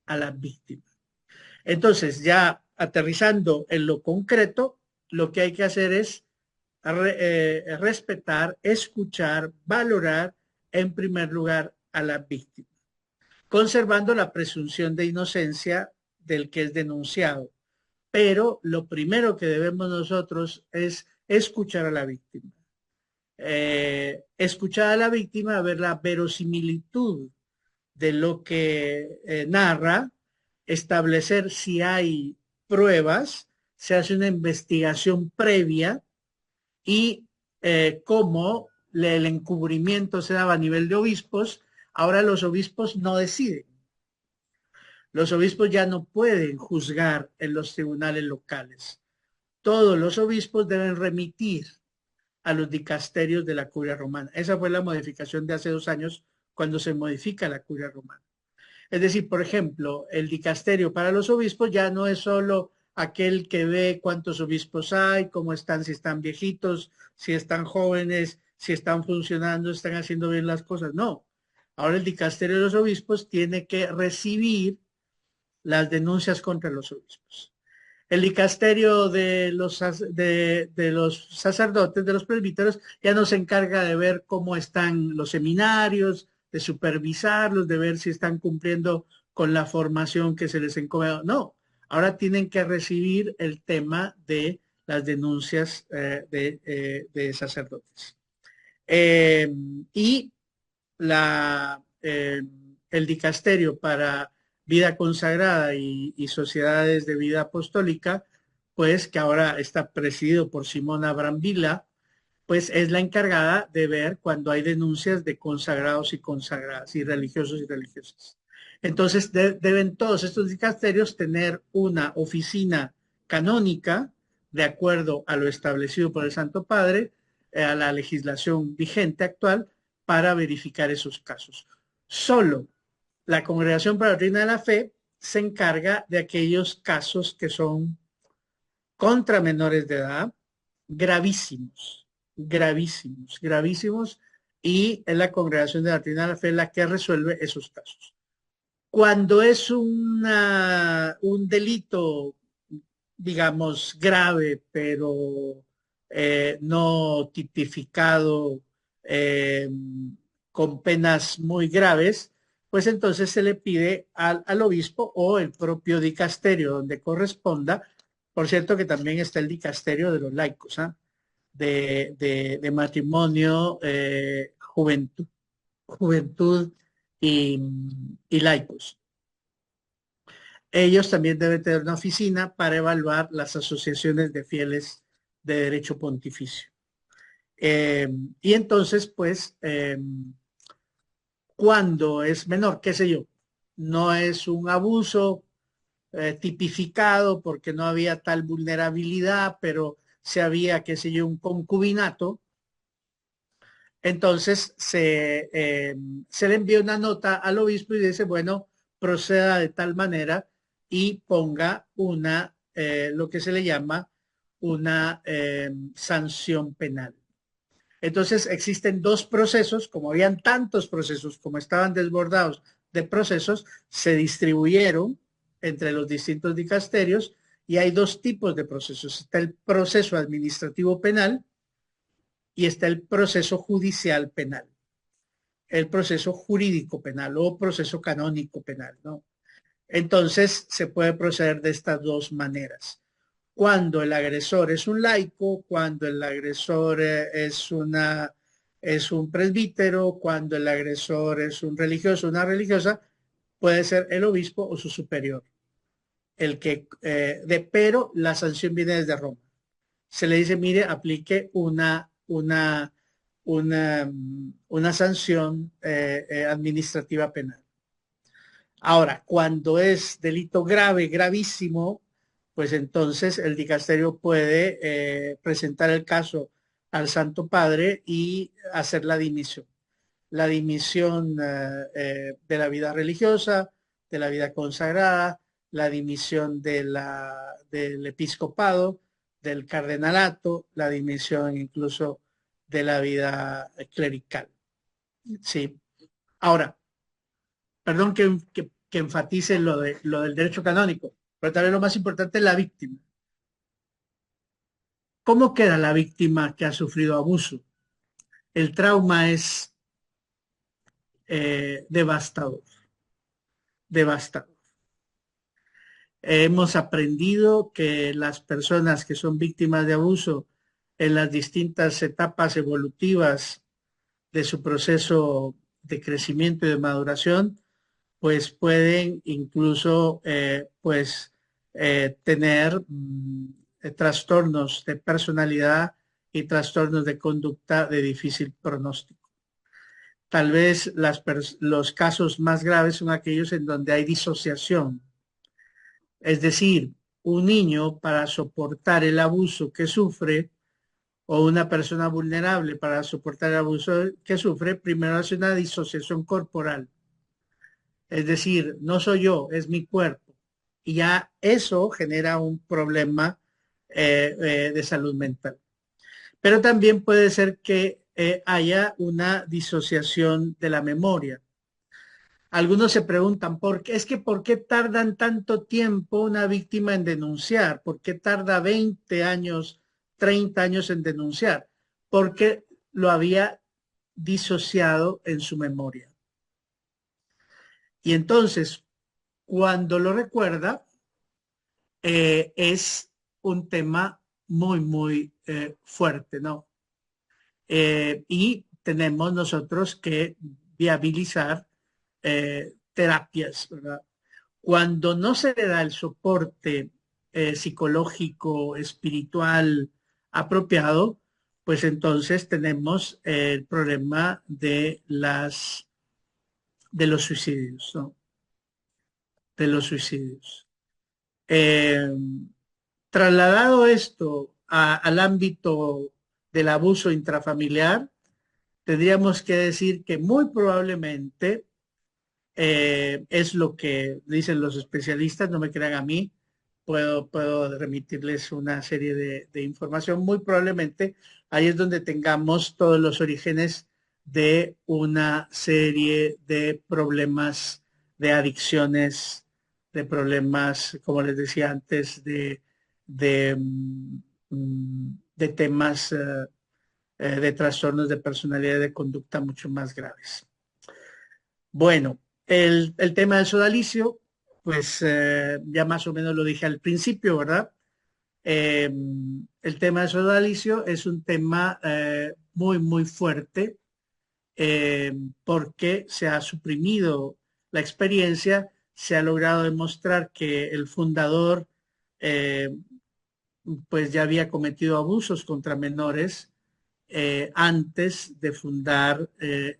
[SPEAKER 2] a la víctima. Entonces, ya aterrizando en lo concreto, lo que hay que hacer es respetar, escuchar, valorar en primer lugar a la víctima, conservando la presunción de inocencia del que es denunciado. Pero lo primero que debemos nosotros es escuchar a la víctima. Escuchar a la víctima, ver la verosimilitud de lo que narra, establecer si hay pruebas, se hace una investigación previa y cómo el encubrimiento se daba a nivel de obispos, ahora los obispos no deciden. Los obispos ya no pueden juzgar en los tribunales locales. Todos los obispos deben remitir a los dicasterios de la curia romana. Esa fue la modificación de hace 2 años cuando se modifica la curia romana. Es decir, por ejemplo, el dicasterio para los obispos ya no es solo aquel que ve cuántos obispos hay, cómo están, si están viejitos, si están jóvenes, si están funcionando, están haciendo bien las cosas. No. Ahora el dicasterio de los obispos tiene que recibir las denuncias contra los obispos. El dicasterio de los sacerdotes, de los presbíteros, ya no se encarga de ver cómo están los seminarios, de supervisarlos, de ver si están cumpliendo con la formación que se les encomendó. No, ahora tienen que recibir el tema de las denuncias de sacerdotes. Y el dicasterio para vida consagrada y sociedades de vida apostólica, pues que ahora está presidido por Simona Brambilla, pues es la encargada de ver cuando hay denuncias de consagrados y consagradas y religiosos y religiosas. Entonces deben todos estos dicasterios tener una oficina canónica de acuerdo a lo establecido por el Santo Padre, a la legislación vigente actual, para verificar esos casos. Solo la Congregación para la Doctrina de la Fe se encarga de aquellos casos que son contra menores de edad, gravísimos, gravísimos, gravísimos, y es la Congregación de la Doctrina de la Fe la que resuelve esos casos. Cuando es un delito, digamos, grave, pero no tipificado eh, con penas muy graves, pues entonces se le pide al obispo o el propio dicasterio donde corresponda. Por cierto que también está el dicasterio de los laicos, ¿ah? De matrimonio, juventud y, y laicos. Ellos también deben tener una oficina para evaluar las asociaciones de fieles de derecho pontificio. Y entonces, pues, cuando es menor, qué sé yo, no es un abuso tipificado porque no había tal vulnerabilidad, pero se había, qué sé yo, un concubinato, entonces se le envía una nota al obispo y dice, bueno, proceda de tal manera y ponga lo que se le llama una sanción penal. Entonces existen dos procesos, como habían tantos procesos, como estaban desbordados de procesos, se distribuyeron entre los distintos dicasterios y hay dos tipos de procesos. Está el proceso administrativo penal y está el proceso judicial penal, el proceso jurídico penal o proceso canónico penal, ¿no? Entonces se puede proceder de estas dos maneras. Cuando el agresor es un laico, cuando el agresor es un presbítero, cuando el agresor es un religioso, una religiosa, puede ser el obispo o su superior. Pero la sanción viene desde Roma. Se le dice, mire, aplique una sanción administrativa penal. Ahora, cuando es delito grave, gravísimo, pues entonces el dicasterio puede presentar el caso al Santo Padre y hacer la dimisión. La dimisión de la vida religiosa, de la vida consagrada, la dimisión del episcopado, del cardenalato, la dimisión incluso de la vida clerical. Sí. Ahora, perdón que enfatice lo del derecho canónico, pero también lo más importante es la víctima. ¿Cómo queda la víctima que ha sufrido abuso? El trauma es devastador, devastador. Hemos aprendido que las personas que son víctimas de abuso en las distintas etapas evolutivas de su proceso de crecimiento y de maduración, pues pueden incluso tener trastornos de personalidad y trastornos de conducta de difícil pronóstico. Tal vez los casos más graves son aquellos en donde hay disociación. Es decir, un niño para soportar el abuso que sufre o una persona vulnerable para soportar el abuso que sufre, primero hace una disociación corporal. Es decir, no soy yo, es mi cuerpo. Y ya eso genera un problema de salud mental. Pero también puede ser que haya una disociación de la memoria. Algunos se preguntan, ¿por qué tardan tanto tiempo una víctima en denunciar? ¿Por qué tarda 20 años, 30 años en denunciar? Porque lo había disociado en su memoria. Y entonces, cuando lo recuerda, es un tema muy fuerte, ¿no? Y tenemos nosotros que viabilizar terapias, ¿verdad? Cuando no se le da el soporte psicológico, espiritual apropiado, pues entonces tenemos el problema de de los suicidios, ¿no? De los suicidios. Eh, Trasladado esto al ámbito del abuso intrafamiliar, tendríamos que decir que muy probablemente es lo que dicen los especialistas, no me crean a mí, puedo remitirles una serie de información. Muy probablemente ahí es donde tengamos todos los orígenes de una serie de problemas, de adicciones, de problemas, como les decía antes, de, de temas de trastornos de personalidad y de conducta mucho más graves. Bueno, el tema del sodalicio, pues ya más o menos lo dije al principio, ¿verdad? Eh, el tema del sodalicio es un tema muy fuerte eh, porque se ha suprimido la experiencia, se ha logrado demostrar que el fundador eh, pues ya había cometido abusos contra menores antes de fundar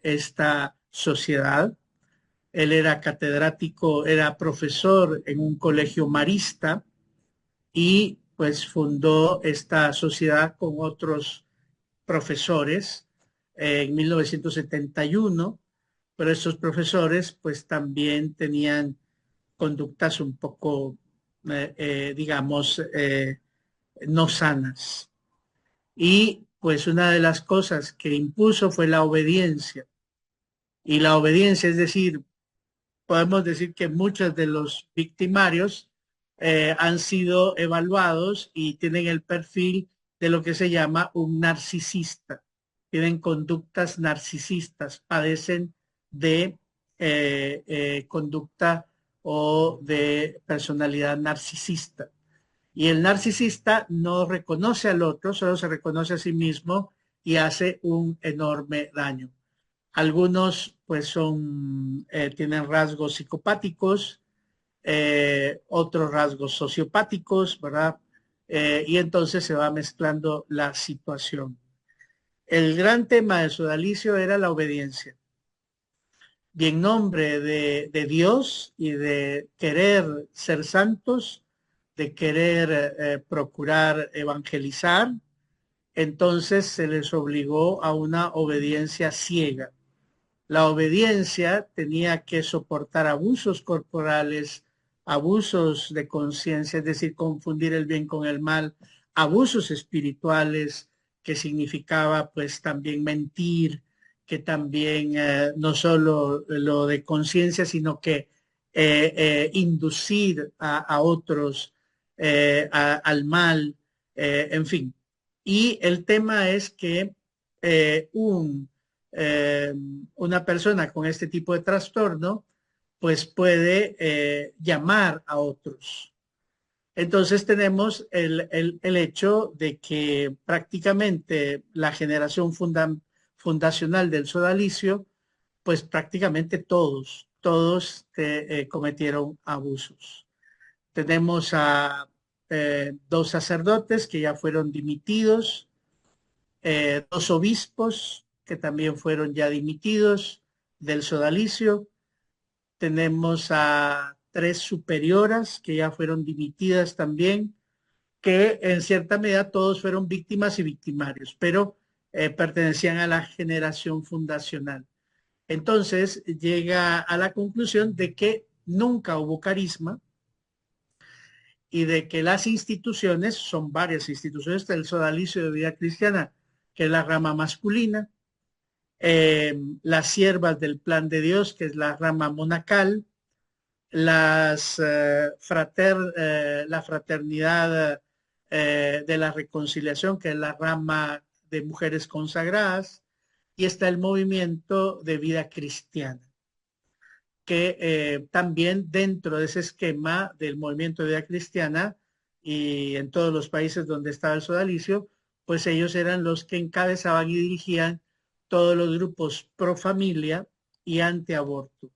[SPEAKER 2] esta sociedad. Él era catedrático, era profesor en un colegio marista y pues fundó esta sociedad con otros profesores en 1971, pero estos profesores pues también tenían conductas un poco, digamos, no sanas. Y pues una de las cosas que impuso fue la obediencia. Y la obediencia, es decir, podemos decir que muchos de los victimarios han sido evaluados y tienen el perfil de lo que se llama un narcisista. Tienen conductas narcisistas, padecen de conducta o de personalidad narcisista. Y el narcisista no reconoce al otro, solo se reconoce a sí mismo y hace un enorme daño. Algunos pues tienen rasgos psicopáticos, otros rasgos sociopáticos, ¿verdad? Y entonces se va mezclando la situación. El gran tema de Sodalicio era la obediencia. Y en nombre de Dios y de querer ser santos, de querer procurar evangelizar, entonces se les obligó a una obediencia ciega. La obediencia tenía que soportar abusos corporales, abusos de conciencia, es decir, confundir el bien con el mal, abusos espirituales, que significaba pues también mentir, que también no solo lo de conciencia, sino que inducir a otros al mal, en fin. Y el tema es que un una persona con este tipo de trastorno, pues puede llamar a otros. Entonces tenemos el hecho de que prácticamente la generación fundacional del sodalicio, pues prácticamente todos cometieron abusos. Tenemos a dos sacerdotes que ya fueron dimitidos, dos obispos que también fueron ya dimitidos del sodalicio. Tenemos a tres superioras que ya fueron dimitidas también. que en cierta medida todos fueron víctimas y victimarios, pero pertenecían a la generación fundacional. Entonces llega a la conclusión de que nunca hubo carisma y de que las instituciones, son varias instituciones del sodalicio de vida cristiana, que es la rama masculina, las siervas del plan de Dios, que es la rama monacal, la fraternidad de la reconciliación, que es la rama de mujeres consagradas, y está el movimiento de vida cristiana, que también dentro de ese esquema del movimiento de vida cristiana y en todos los países donde estaba el sodalicio, pues ellos eran los que encabezaban y dirigían todos los grupos pro familia y antiaborto.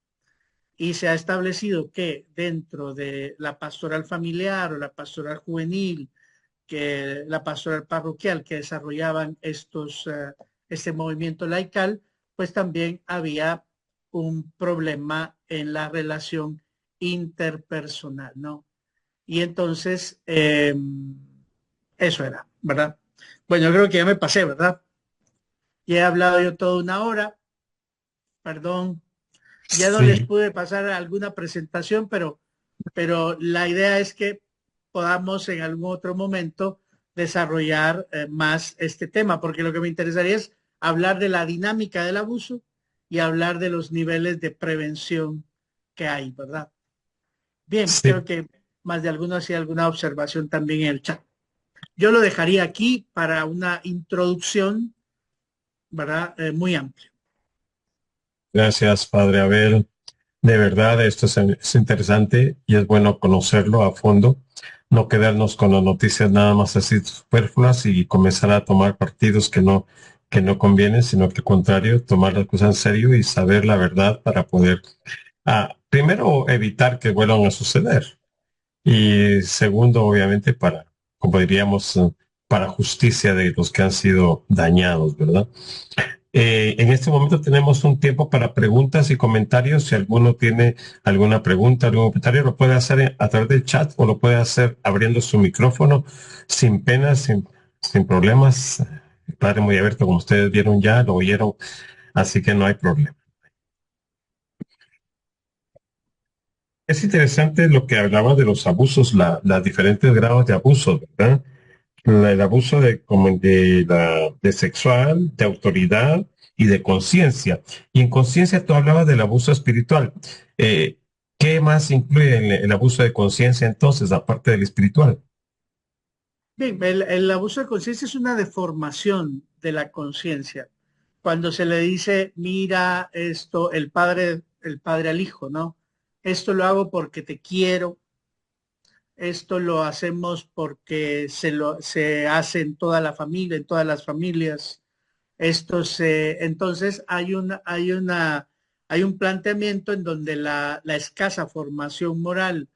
[SPEAKER 2] Y se ha establecido que dentro de la pastoral familiar o la pastoral juvenil, que la pastoral parroquial que desarrollaban este movimiento laical, pues también había un problema en la relación interpersonal, ¿no? Y entonces, eso era, ¿verdad? Bueno, yo creo que ya me pasé, ¿verdad? Ya he hablado yo toda una hora, perdón. Ya no les
[SPEAKER 1] Sí,
[SPEAKER 2] pude pasar alguna presentación, pero la idea es que podamos en algún otro momento desarrollar más este tema, porque lo que me interesaría es hablar de la dinámica del abuso y hablar de los niveles de prevención que hay, ¿verdad? Bien, creo
[SPEAKER 1] sí.
[SPEAKER 2] que más de alguno hacía alguna observación también en el chat. Yo lo dejaría aquí para una introducción, ¿verdad? Muy amplia.
[SPEAKER 1] Gracias, Padre Abel. De verdad, esto es interesante y es bueno conocerlo a fondo, no quedarnos con las noticias nada más así superfluas y comenzar a tomar partidos que no convienen, sino que al contrario, tomar las cosas en serio y saber la verdad para poder, primero, evitar que vuelvan a suceder. Y segundo, obviamente, como diríamos, para justicia de los que han sido dañados, ¿verdad? En este momento tenemos un tiempo para preguntas y comentarios. Si alguno tiene alguna pregunta, algún comentario, lo puede hacer a través del chat o lo puede hacer abriendo su micrófono sin pena, sin problemas. El Padre muy abierto, como ustedes vieron ya, lo oyeron, así que no hay problema. Es interesante lo que hablaba de los abusos, las diferentes grados de abusos, ¿verdad? El abuso de sexual, de autoridad y de conciencia. Y en conciencia tú hablabas del abuso espiritual. Eh, ¿Qué más incluye el abuso de conciencia entonces, aparte del espiritual?
[SPEAKER 2] Bien, el abuso de conciencia es una deformación de la conciencia. Cuando se le dice, mira esto, el padre al hijo, ¿no? Esto lo hago porque te quiero, esto lo hacemos porque se hace en toda la familia, en todas las familias. Entonces hay un planteamiento en donde la escasa formación moral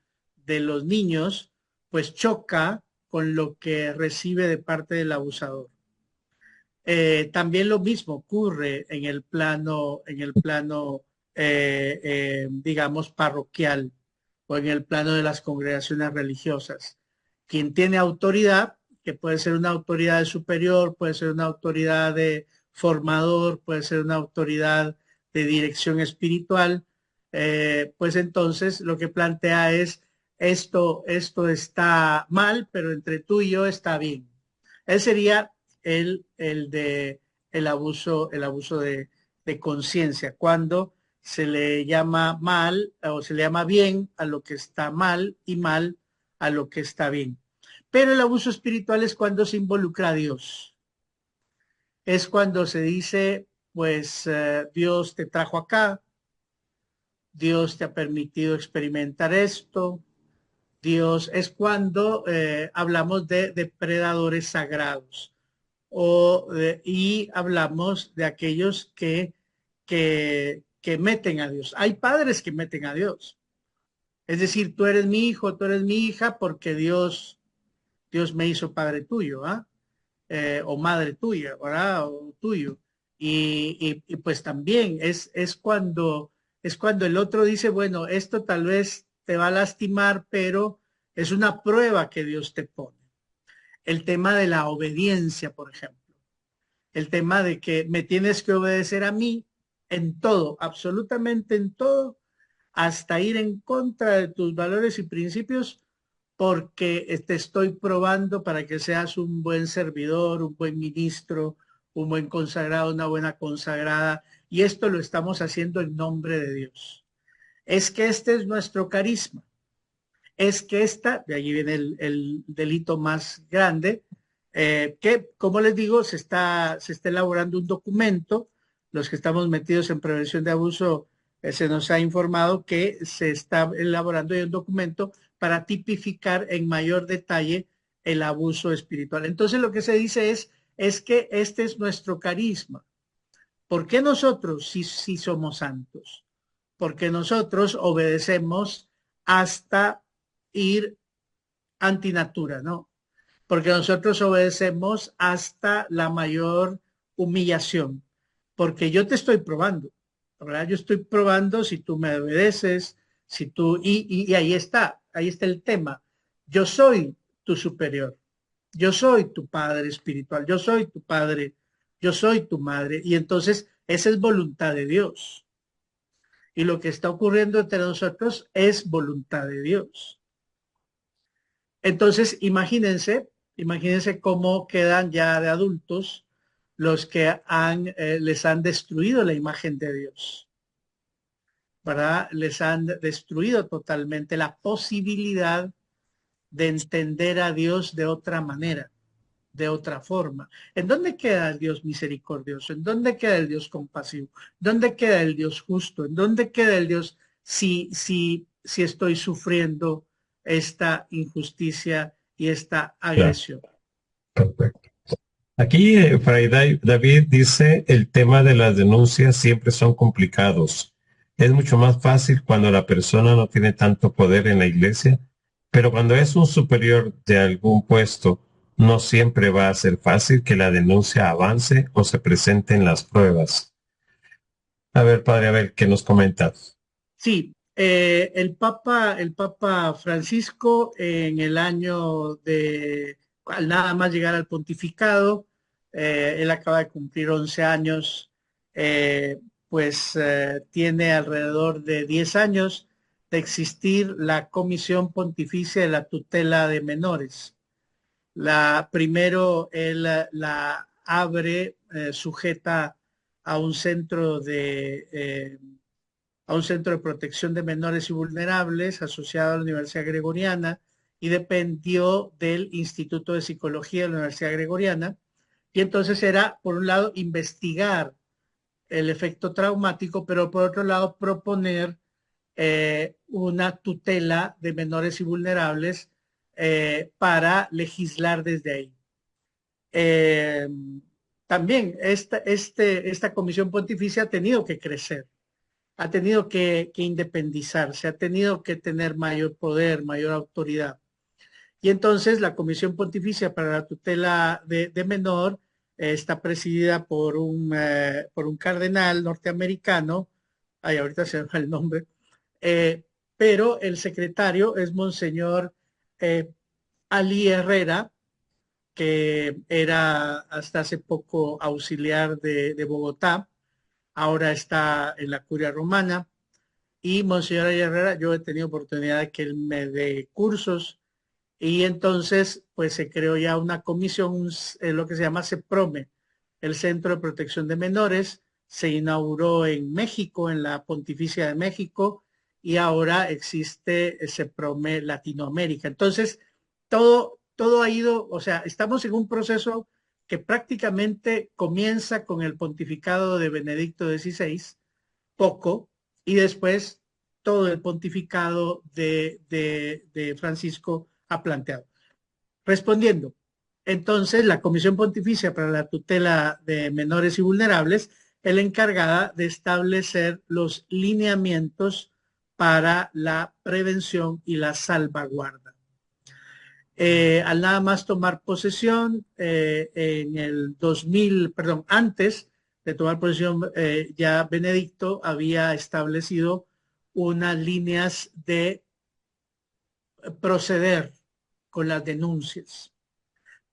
[SPEAKER 2] de los niños pues choca con lo que recibe de parte del abusador. También lo mismo ocurre en el plano digamos, parroquial o en el plano de las congregaciones religiosas. Quien tiene autoridad, que puede ser una autoridad superior, puede ser una autoridad de formador, puede ser una autoridad de dirección espiritual, pues entonces lo que plantea es esto está mal, pero entre tú y yo está bien. Él sería el de el abuso de conciencia, cuando se le llama mal o se le llama bien a lo que está mal y mal a lo que está bien. Pero el abuso espiritual es cuando se involucra a Dios. Es cuando se dice, pues Dios te trajo acá, Dios te ha permitido experimentar esto, Dios es cuando hablamos de depredadores sagrados y hablamos de aquellos que meten a Dios. Hay padres que meten a Dios. Es decir, tú eres mi hijo, tú eres mi hija porque Dios me hizo padre tuyo, ¿ah? O madre tuya, ¿verdad? O tuyo. Y pues también es cuando el otro dice, bueno, esto tal vez te va a lastimar, pero es una prueba que Dios te pone. el tema de la obediencia, por ejemplo, el tema de que me tienes que obedecer a mí en todo, absolutamente en todo, hasta ir en contra de tus valores y principios, porque te estoy probando para que seas un buen servidor, un buen ministro, un buen consagrado, una buena consagrada. Y esto lo estamos haciendo en nombre de Dios. Es que este es nuestro carisma. Es que de allí viene el delito más grande, que, como les digo, se está elaborando un documento. Los que estamos metidos en prevención de abuso, se nos ha informado que se está elaborando un documento para tipificar en mayor detalle el abuso espiritual. Entonces, lo que se dice es que este es nuestro carisma. ¿Por qué nosotros sí somos santos? Porque nosotros obedecemos hasta ir antinatura, ¿no? Porque nosotros obedecemos hasta la mayor humillación, porque yo te estoy probando, ¿verdad? Yo estoy probando si tú me obedeces, si tú, y ahí está el tema. Yo soy tu superior, yo soy tu padre espiritual, yo soy tu padre, yo soy tu madre, y entonces esa es voluntad de Dios. Y lo que está ocurriendo entre nosotros es voluntad de Dios. Entonces, imagínense cómo quedan ya de adultos los que les han destruido la imagen de Dios, ¿verdad? Les han destruido totalmente la posibilidad de entender a Dios de otra manera, de otra forma. ¿En dónde queda el Dios misericordioso? ¿En dónde queda el Dios compasivo? ¿Dónde queda el Dios justo? ¿En dónde queda el Dios si estoy sufriendo esta injusticia y esta
[SPEAKER 1] Claro,
[SPEAKER 2] agresión?
[SPEAKER 1] perfecto. Aquí Fray David dice, el tema de las denuncias siempre son complicados. Es mucho más fácil cuando la persona no tiene tanto poder en la iglesia, pero cuando es un superior de algún puesto, no siempre va a ser fácil que la denuncia avance o se presenten las pruebas. A ver, padre, a ver, ¿qué nos comentas?
[SPEAKER 2] Sí, el Papa Francisco en el año al nada más llegar al pontificado, él acaba de cumplir 11 años, tiene alrededor de 10 años de existir la Comisión Pontificia de la Tutela de Menores. Primero él la abre, sujeta a un centro a un centro de protección de menores y vulnerables asociado a la Universidad Gregoriana y dependió del Instituto de Psicología de la Universidad Gregoriana. Y entonces era, por un lado, investigar el efecto traumático, pero por otro lado, proponer una tutela de menores y vulnerables para legislar desde ahí. Eh, También esta comisión pontificia ha tenido que crecer, ha tenido que independizarse, ha tenido que tener mayor poder, mayor autoridad. Y entonces la Comisión Pontificia para la Tutela de Menor está presidida por un cardenal norteamericano, ay, ahorita se me va el nombre, eh, pero el secretario es Monseñor eh, Ali Herrera, que era hasta hace poco auxiliar de Bogotá, ahora está en la curia romana. Y Monseñor Herrera, yo he tenido oportunidad de que él me dé cursos y entonces pues se creó ya una comisión, lo que se llama CEPROME, el Centro de Protección de Menores, se inauguró en México, en la Pontificia de México, y ahora existe CEPROME Latinoamérica. Entonces, todo ha ido, o sea, estamos en un proceso que prácticamente comienza con el pontificado de Benedicto XVI, poco, y después todo el pontificado de Francisco ha planteado. Respondiendo, entonces la Comisión Pontificia para la Tutela de Menores y Vulnerables es la encargada de establecer los lineamientos para la prevención y la salvaguarda. Al nada más tomar posesión en el 2000, perdón, antes de tomar posesión, ya Benedicto había establecido unas líneas de proceder con las denuncias.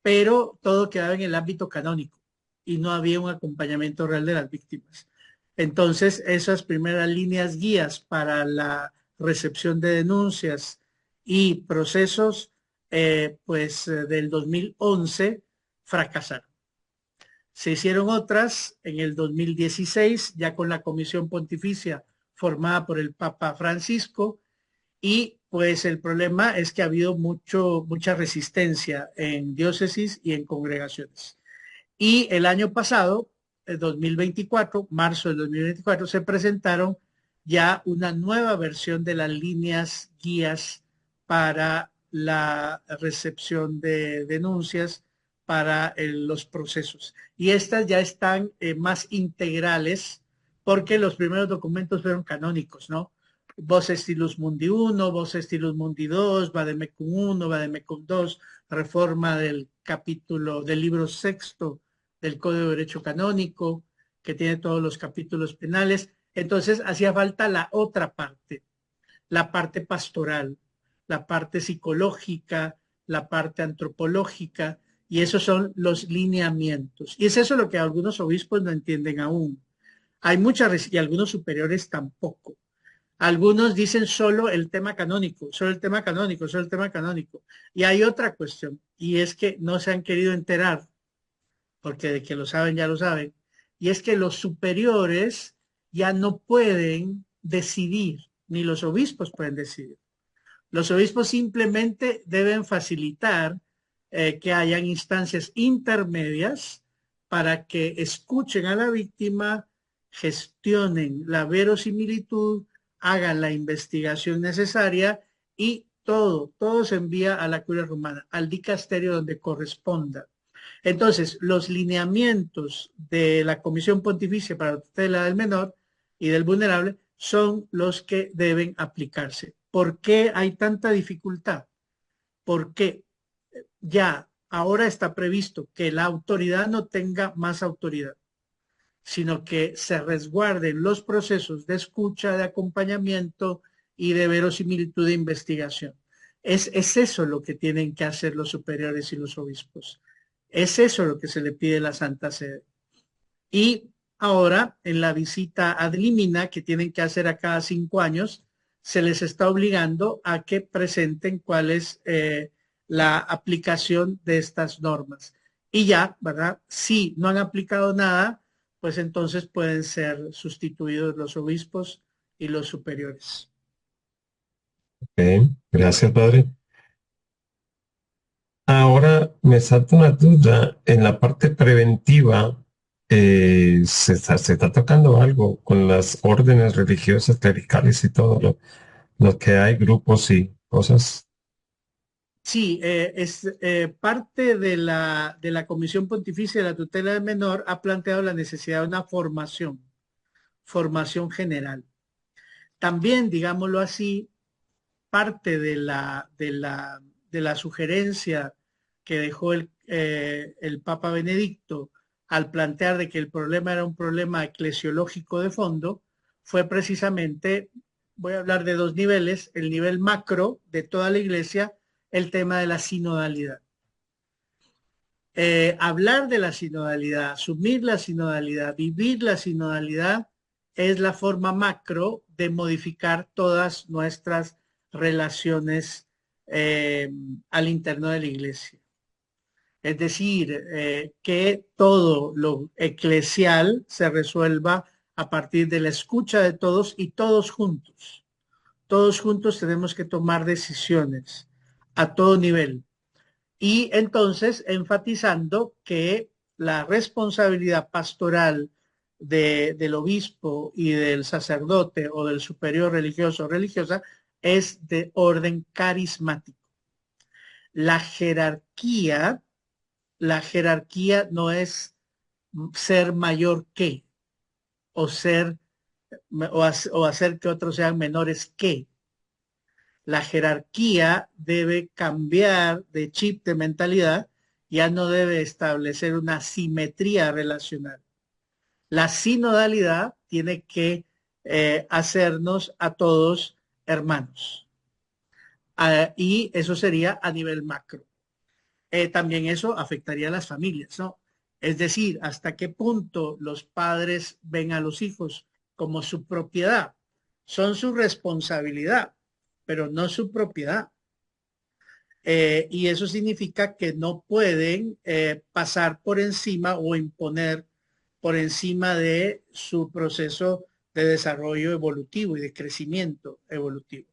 [SPEAKER 2] pero todo quedaba en el ámbito canónico y no había un acompañamiento real de las víctimas. Entonces, esas primeras líneas guías para la recepción de denuncias y procesos, del 2011 fracasaron. Se hicieron otras en el 2016, ya con la Comisión Pontificia formada por el Papa Francisco, y pues el problema es que ha habido mucha resistencia en diócesis y en congregaciones. Y el año pasado, el 2024, marzo del 2024, se presentaron ya una nueva versión de las líneas guías para la recepción de denuncias para los procesos. Y estas ya están más integrales porque los primeros documentos fueron canónicos, ¿no? Vos Stilus Mundi 1, Vos Stilus Mundi 2, Vademecum 1, Vademecum 2, reforma del capítulo del libro sexto del Código de Derecho Canónico, que tiene todos los capítulos penales. Entonces hacía falta la parte pastoral, la parte psicológica, la parte antropológica, y esos son los lineamientos. Y es eso lo que algunos obispos no entienden aún. Hay muchas, y algunos superiores tampoco. Algunos dicen solo el tema canónico, solo el tema canónico, solo el tema canónico. Y hay otra cuestión, y es que no se han querido enterar, porque de que lo saben ya lo saben, y es que los superiores ya no pueden decidir, ni los obispos pueden decidir. Los obispos simplemente deben facilitar que hayan instancias intermedias para que escuchen a la víctima, gestionen la verosimilitud, hagan la investigación necesaria y todo se envía a la curia romana, al dicasterio donde corresponda. Entonces, los lineamientos de la Comisión Pontificia para la Tutela del Menor y del Vulnerable son los que deben aplicarse. ¿Por qué hay tanta dificultad? Porque ya ahora está previsto que la autoridad no tenga más autoridad, sino que se resguarden los procesos de escucha, de acompañamiento y de verosimilitud de investigación. Es eso lo que tienen que hacer los superiores y los obispos. Es eso lo que se le pide a la Santa Sede. Y ahora, en la visita ad limina que tienen que hacer a cada 5 años, se les está obligando a que presenten cuál es la aplicación de estas normas. Y ya, ¿verdad? Si no han aplicado nada, pues entonces pueden ser sustituidos los obispos y los superiores.
[SPEAKER 1] Gracias, padre. Ahora me salta una duda. En la parte preventiva, se está tocando algo con las órdenes religiosas, clericales y todo lo que hay, grupos y cosas.
[SPEAKER 2] Sí, es parte de la Comisión Pontificia de la Tutela del Menor ha planteado la necesidad de una formación general. También, digámoslo así, parte de la sugerencia que dejó el Papa Benedicto al plantear de que el problema era un problema eclesiológico de fondo, fue precisamente, voy a hablar de dos niveles, el nivel macro de toda la iglesia, el tema de la sinodalidad. Hablar de la sinodalidad, asumir la sinodalidad, vivir la sinodalidad, es la forma macro de modificar todas nuestras relaciones al interno de la iglesia. Es decir, que todo lo eclesial se resuelva a partir de la escucha de todos y todos juntos. Todos juntos tenemos que tomar decisiones a todo nivel. Y entonces enfatizando que la responsabilidad pastoral del obispo y del sacerdote o del superior religioso o religiosa es de orden carismático. La jerarquía, la jerarquía no es ser mayor que o ser o hacer que otros sean menores que. La jerarquía debe cambiar de chip de mentalidad, ya no debe establecer una simetría relacional. La sinodalidad tiene que hacernos a todos hermanos. Y eso sería a nivel macro. también eso afectaría a las familias, ¿no? Es decir, hasta qué punto los padres ven a los hijos como su propiedad. Son su responsabilidad, pero no su propiedad. Y eso significa que no pueden pasar por encima o imponer por encima de su proceso de desarrollo evolutivo y de crecimiento evolutivo.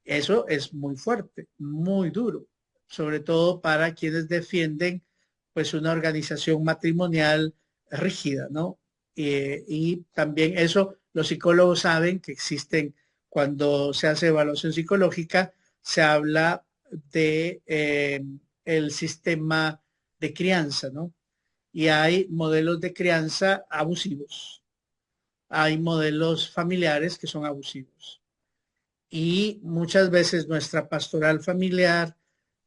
[SPEAKER 2] Eso es muy fuerte, muy duro, sobre todo para quienes defienden pues una organización matrimonial rígida, ¿no? Y también eso, los psicólogos saben que existen, cuando se hace evaluación psicológica, se habla de el sistema de crianza, ¿no? Y hay modelos de crianza abusivos, hay modelos familiares que son abusivos. Y muchas veces nuestra pastoral familiar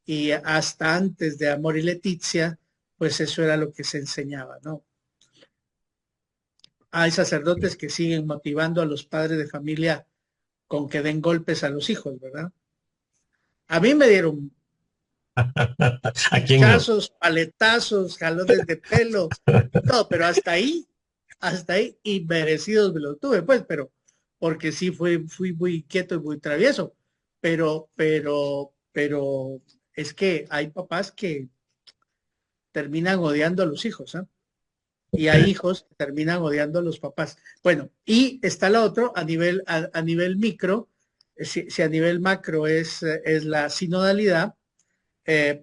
[SPEAKER 2] y hasta antes de Amor y Leticia, pues eso era lo que se enseñaba, ¿no? Hay sacerdotes que siguen motivando a los padres de familia con que den golpes a los hijos, ¿verdad? A mí me dieron
[SPEAKER 1] ¿A quién no?
[SPEAKER 2] pinchazos, paletazos, jalones de pelo y todo, pero hasta ahí, y merecidos me los tuve, pues, pero porque sí fui muy quieto y muy travieso, pero es que hay papás que terminan odiando a los hijos, ¿eh? Y hay hijos que terminan odiando a los papás. Bueno, y está la otra a nivel micro, si a nivel macro es la sinodalidad,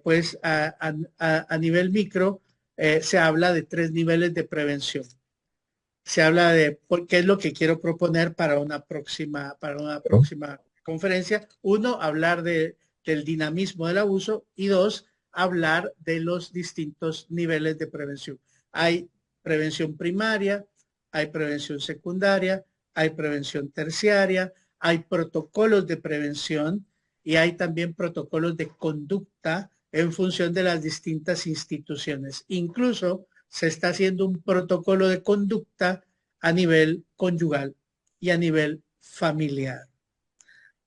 [SPEAKER 2] pues a nivel micro se habla de 3 niveles de prevención. Se habla de qué es lo que quiero proponer para una próxima conferencia. Uno, hablar del dinamismo del abuso y dos, hablar de los distintos niveles de prevención. Hay prevención primaria, hay prevención secundaria, hay prevención terciaria, hay protocolos de prevención y hay también protocolos de conducta en función de las distintas instituciones. Incluso se está haciendo un protocolo de conducta a nivel conyugal y a nivel familiar,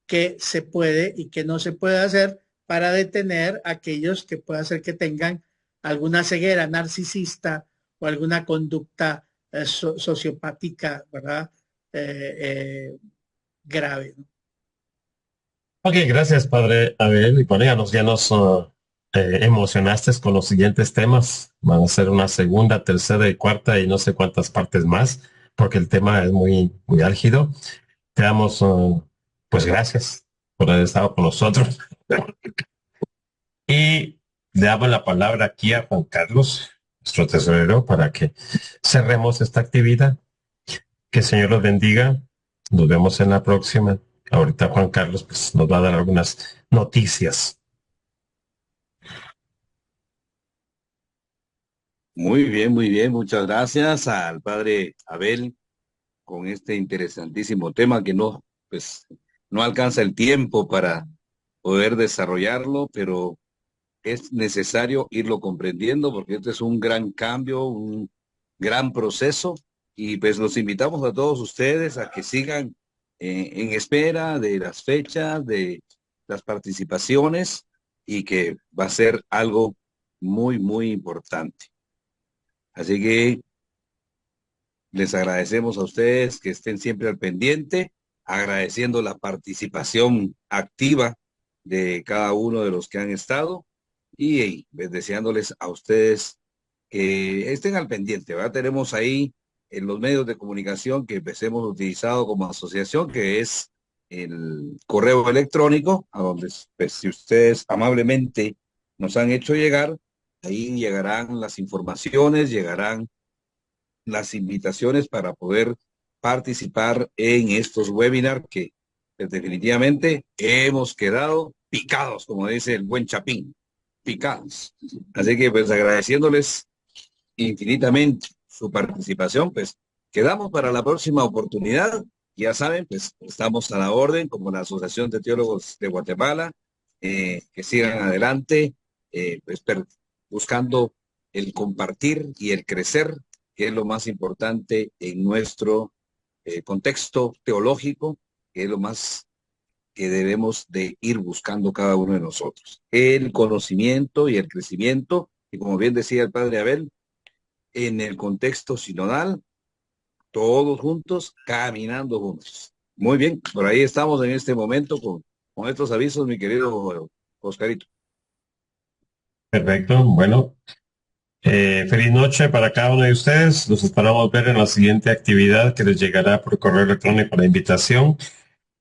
[SPEAKER 2] que se puede y que no se puede hacer para detener a aquellos que pueda hacer que tengan alguna ceguera narcisista o alguna conducta sociopática, ¿verdad? Eh, eh, grave, ¿no?
[SPEAKER 1] Ok, gracias, padre Abel. Y bueno, emocionaste con los siguientes temas. Van a ser una segunda, tercera y cuarta y no sé cuántas partes más, porque el tema es muy, muy álgido. Te damos, pues gracias por haber estado con nosotros. Y le damos la palabra aquí a Juan Carlos, nuestro tesorero, para que cerremos esta actividad. Que el Señor los bendiga. Nos vemos en la próxima. Ahorita Juan Carlos pues, nos va a dar algunas noticias.
[SPEAKER 3] Muy bien. Muchas gracias al padre Abel con este interesantísimo tema que pues, no alcanza el tiempo para poder desarrollarlo, pero es necesario irlo comprendiendo porque este es un gran cambio, un gran proceso y pues los invitamos a todos ustedes a que sigan en espera de las fechas, de las participaciones y que va a ser algo muy importante. Así que les agradecemos a ustedes que estén siempre al pendiente, agradeciendo la participación activa de cada uno de los que han estado y pues, deseándoles a ustedes que estén al pendiente, ¿verdad? Tenemos ahí en los medios de comunicación que pues, hemos utilizado como asociación, que es el correo electrónico, a donde pues, si ustedes amablemente nos han hecho llegar, ahí llegarán las informaciones, llegarán las invitaciones para poder participar en estos webinars que pues, definitivamente hemos quedado picados, como dice el buen Chapín, picados. Así que pues agradeciéndoles infinitamente su participación, pues quedamos para la próxima oportunidad. Ya saben, pues estamos a la orden como la Asociación de Teólogos de Guatemala, que sigan adelante, buscando el compartir y el crecer, que es lo más importante en nuestro contexto teológico, que es lo más que debemos de ir buscando cada uno de nosotros. El conocimiento y el crecimiento, y como bien decía el padre Abel, en el contexto sinodal, todos juntos, caminando juntos. Muy bien, por ahí estamos en este momento con estos avisos, mi querido Oscarito.
[SPEAKER 1] Perfecto. Bueno, feliz noche para cada uno de ustedes. Los esperamos ver en la siguiente actividad que les llegará por correo electrónico la invitación.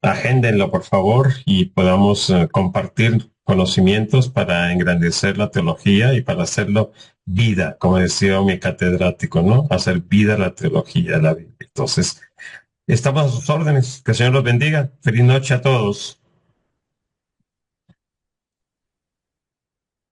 [SPEAKER 1] Agéndenlo, por favor, y podamos compartir conocimientos para engrandecer la teología y para hacerlo vida, como decía mi catedrático, ¿no? Hacer vida la teología de la Biblia. Entonces, estamos a sus órdenes. Que el Señor los bendiga. Feliz noche a todos.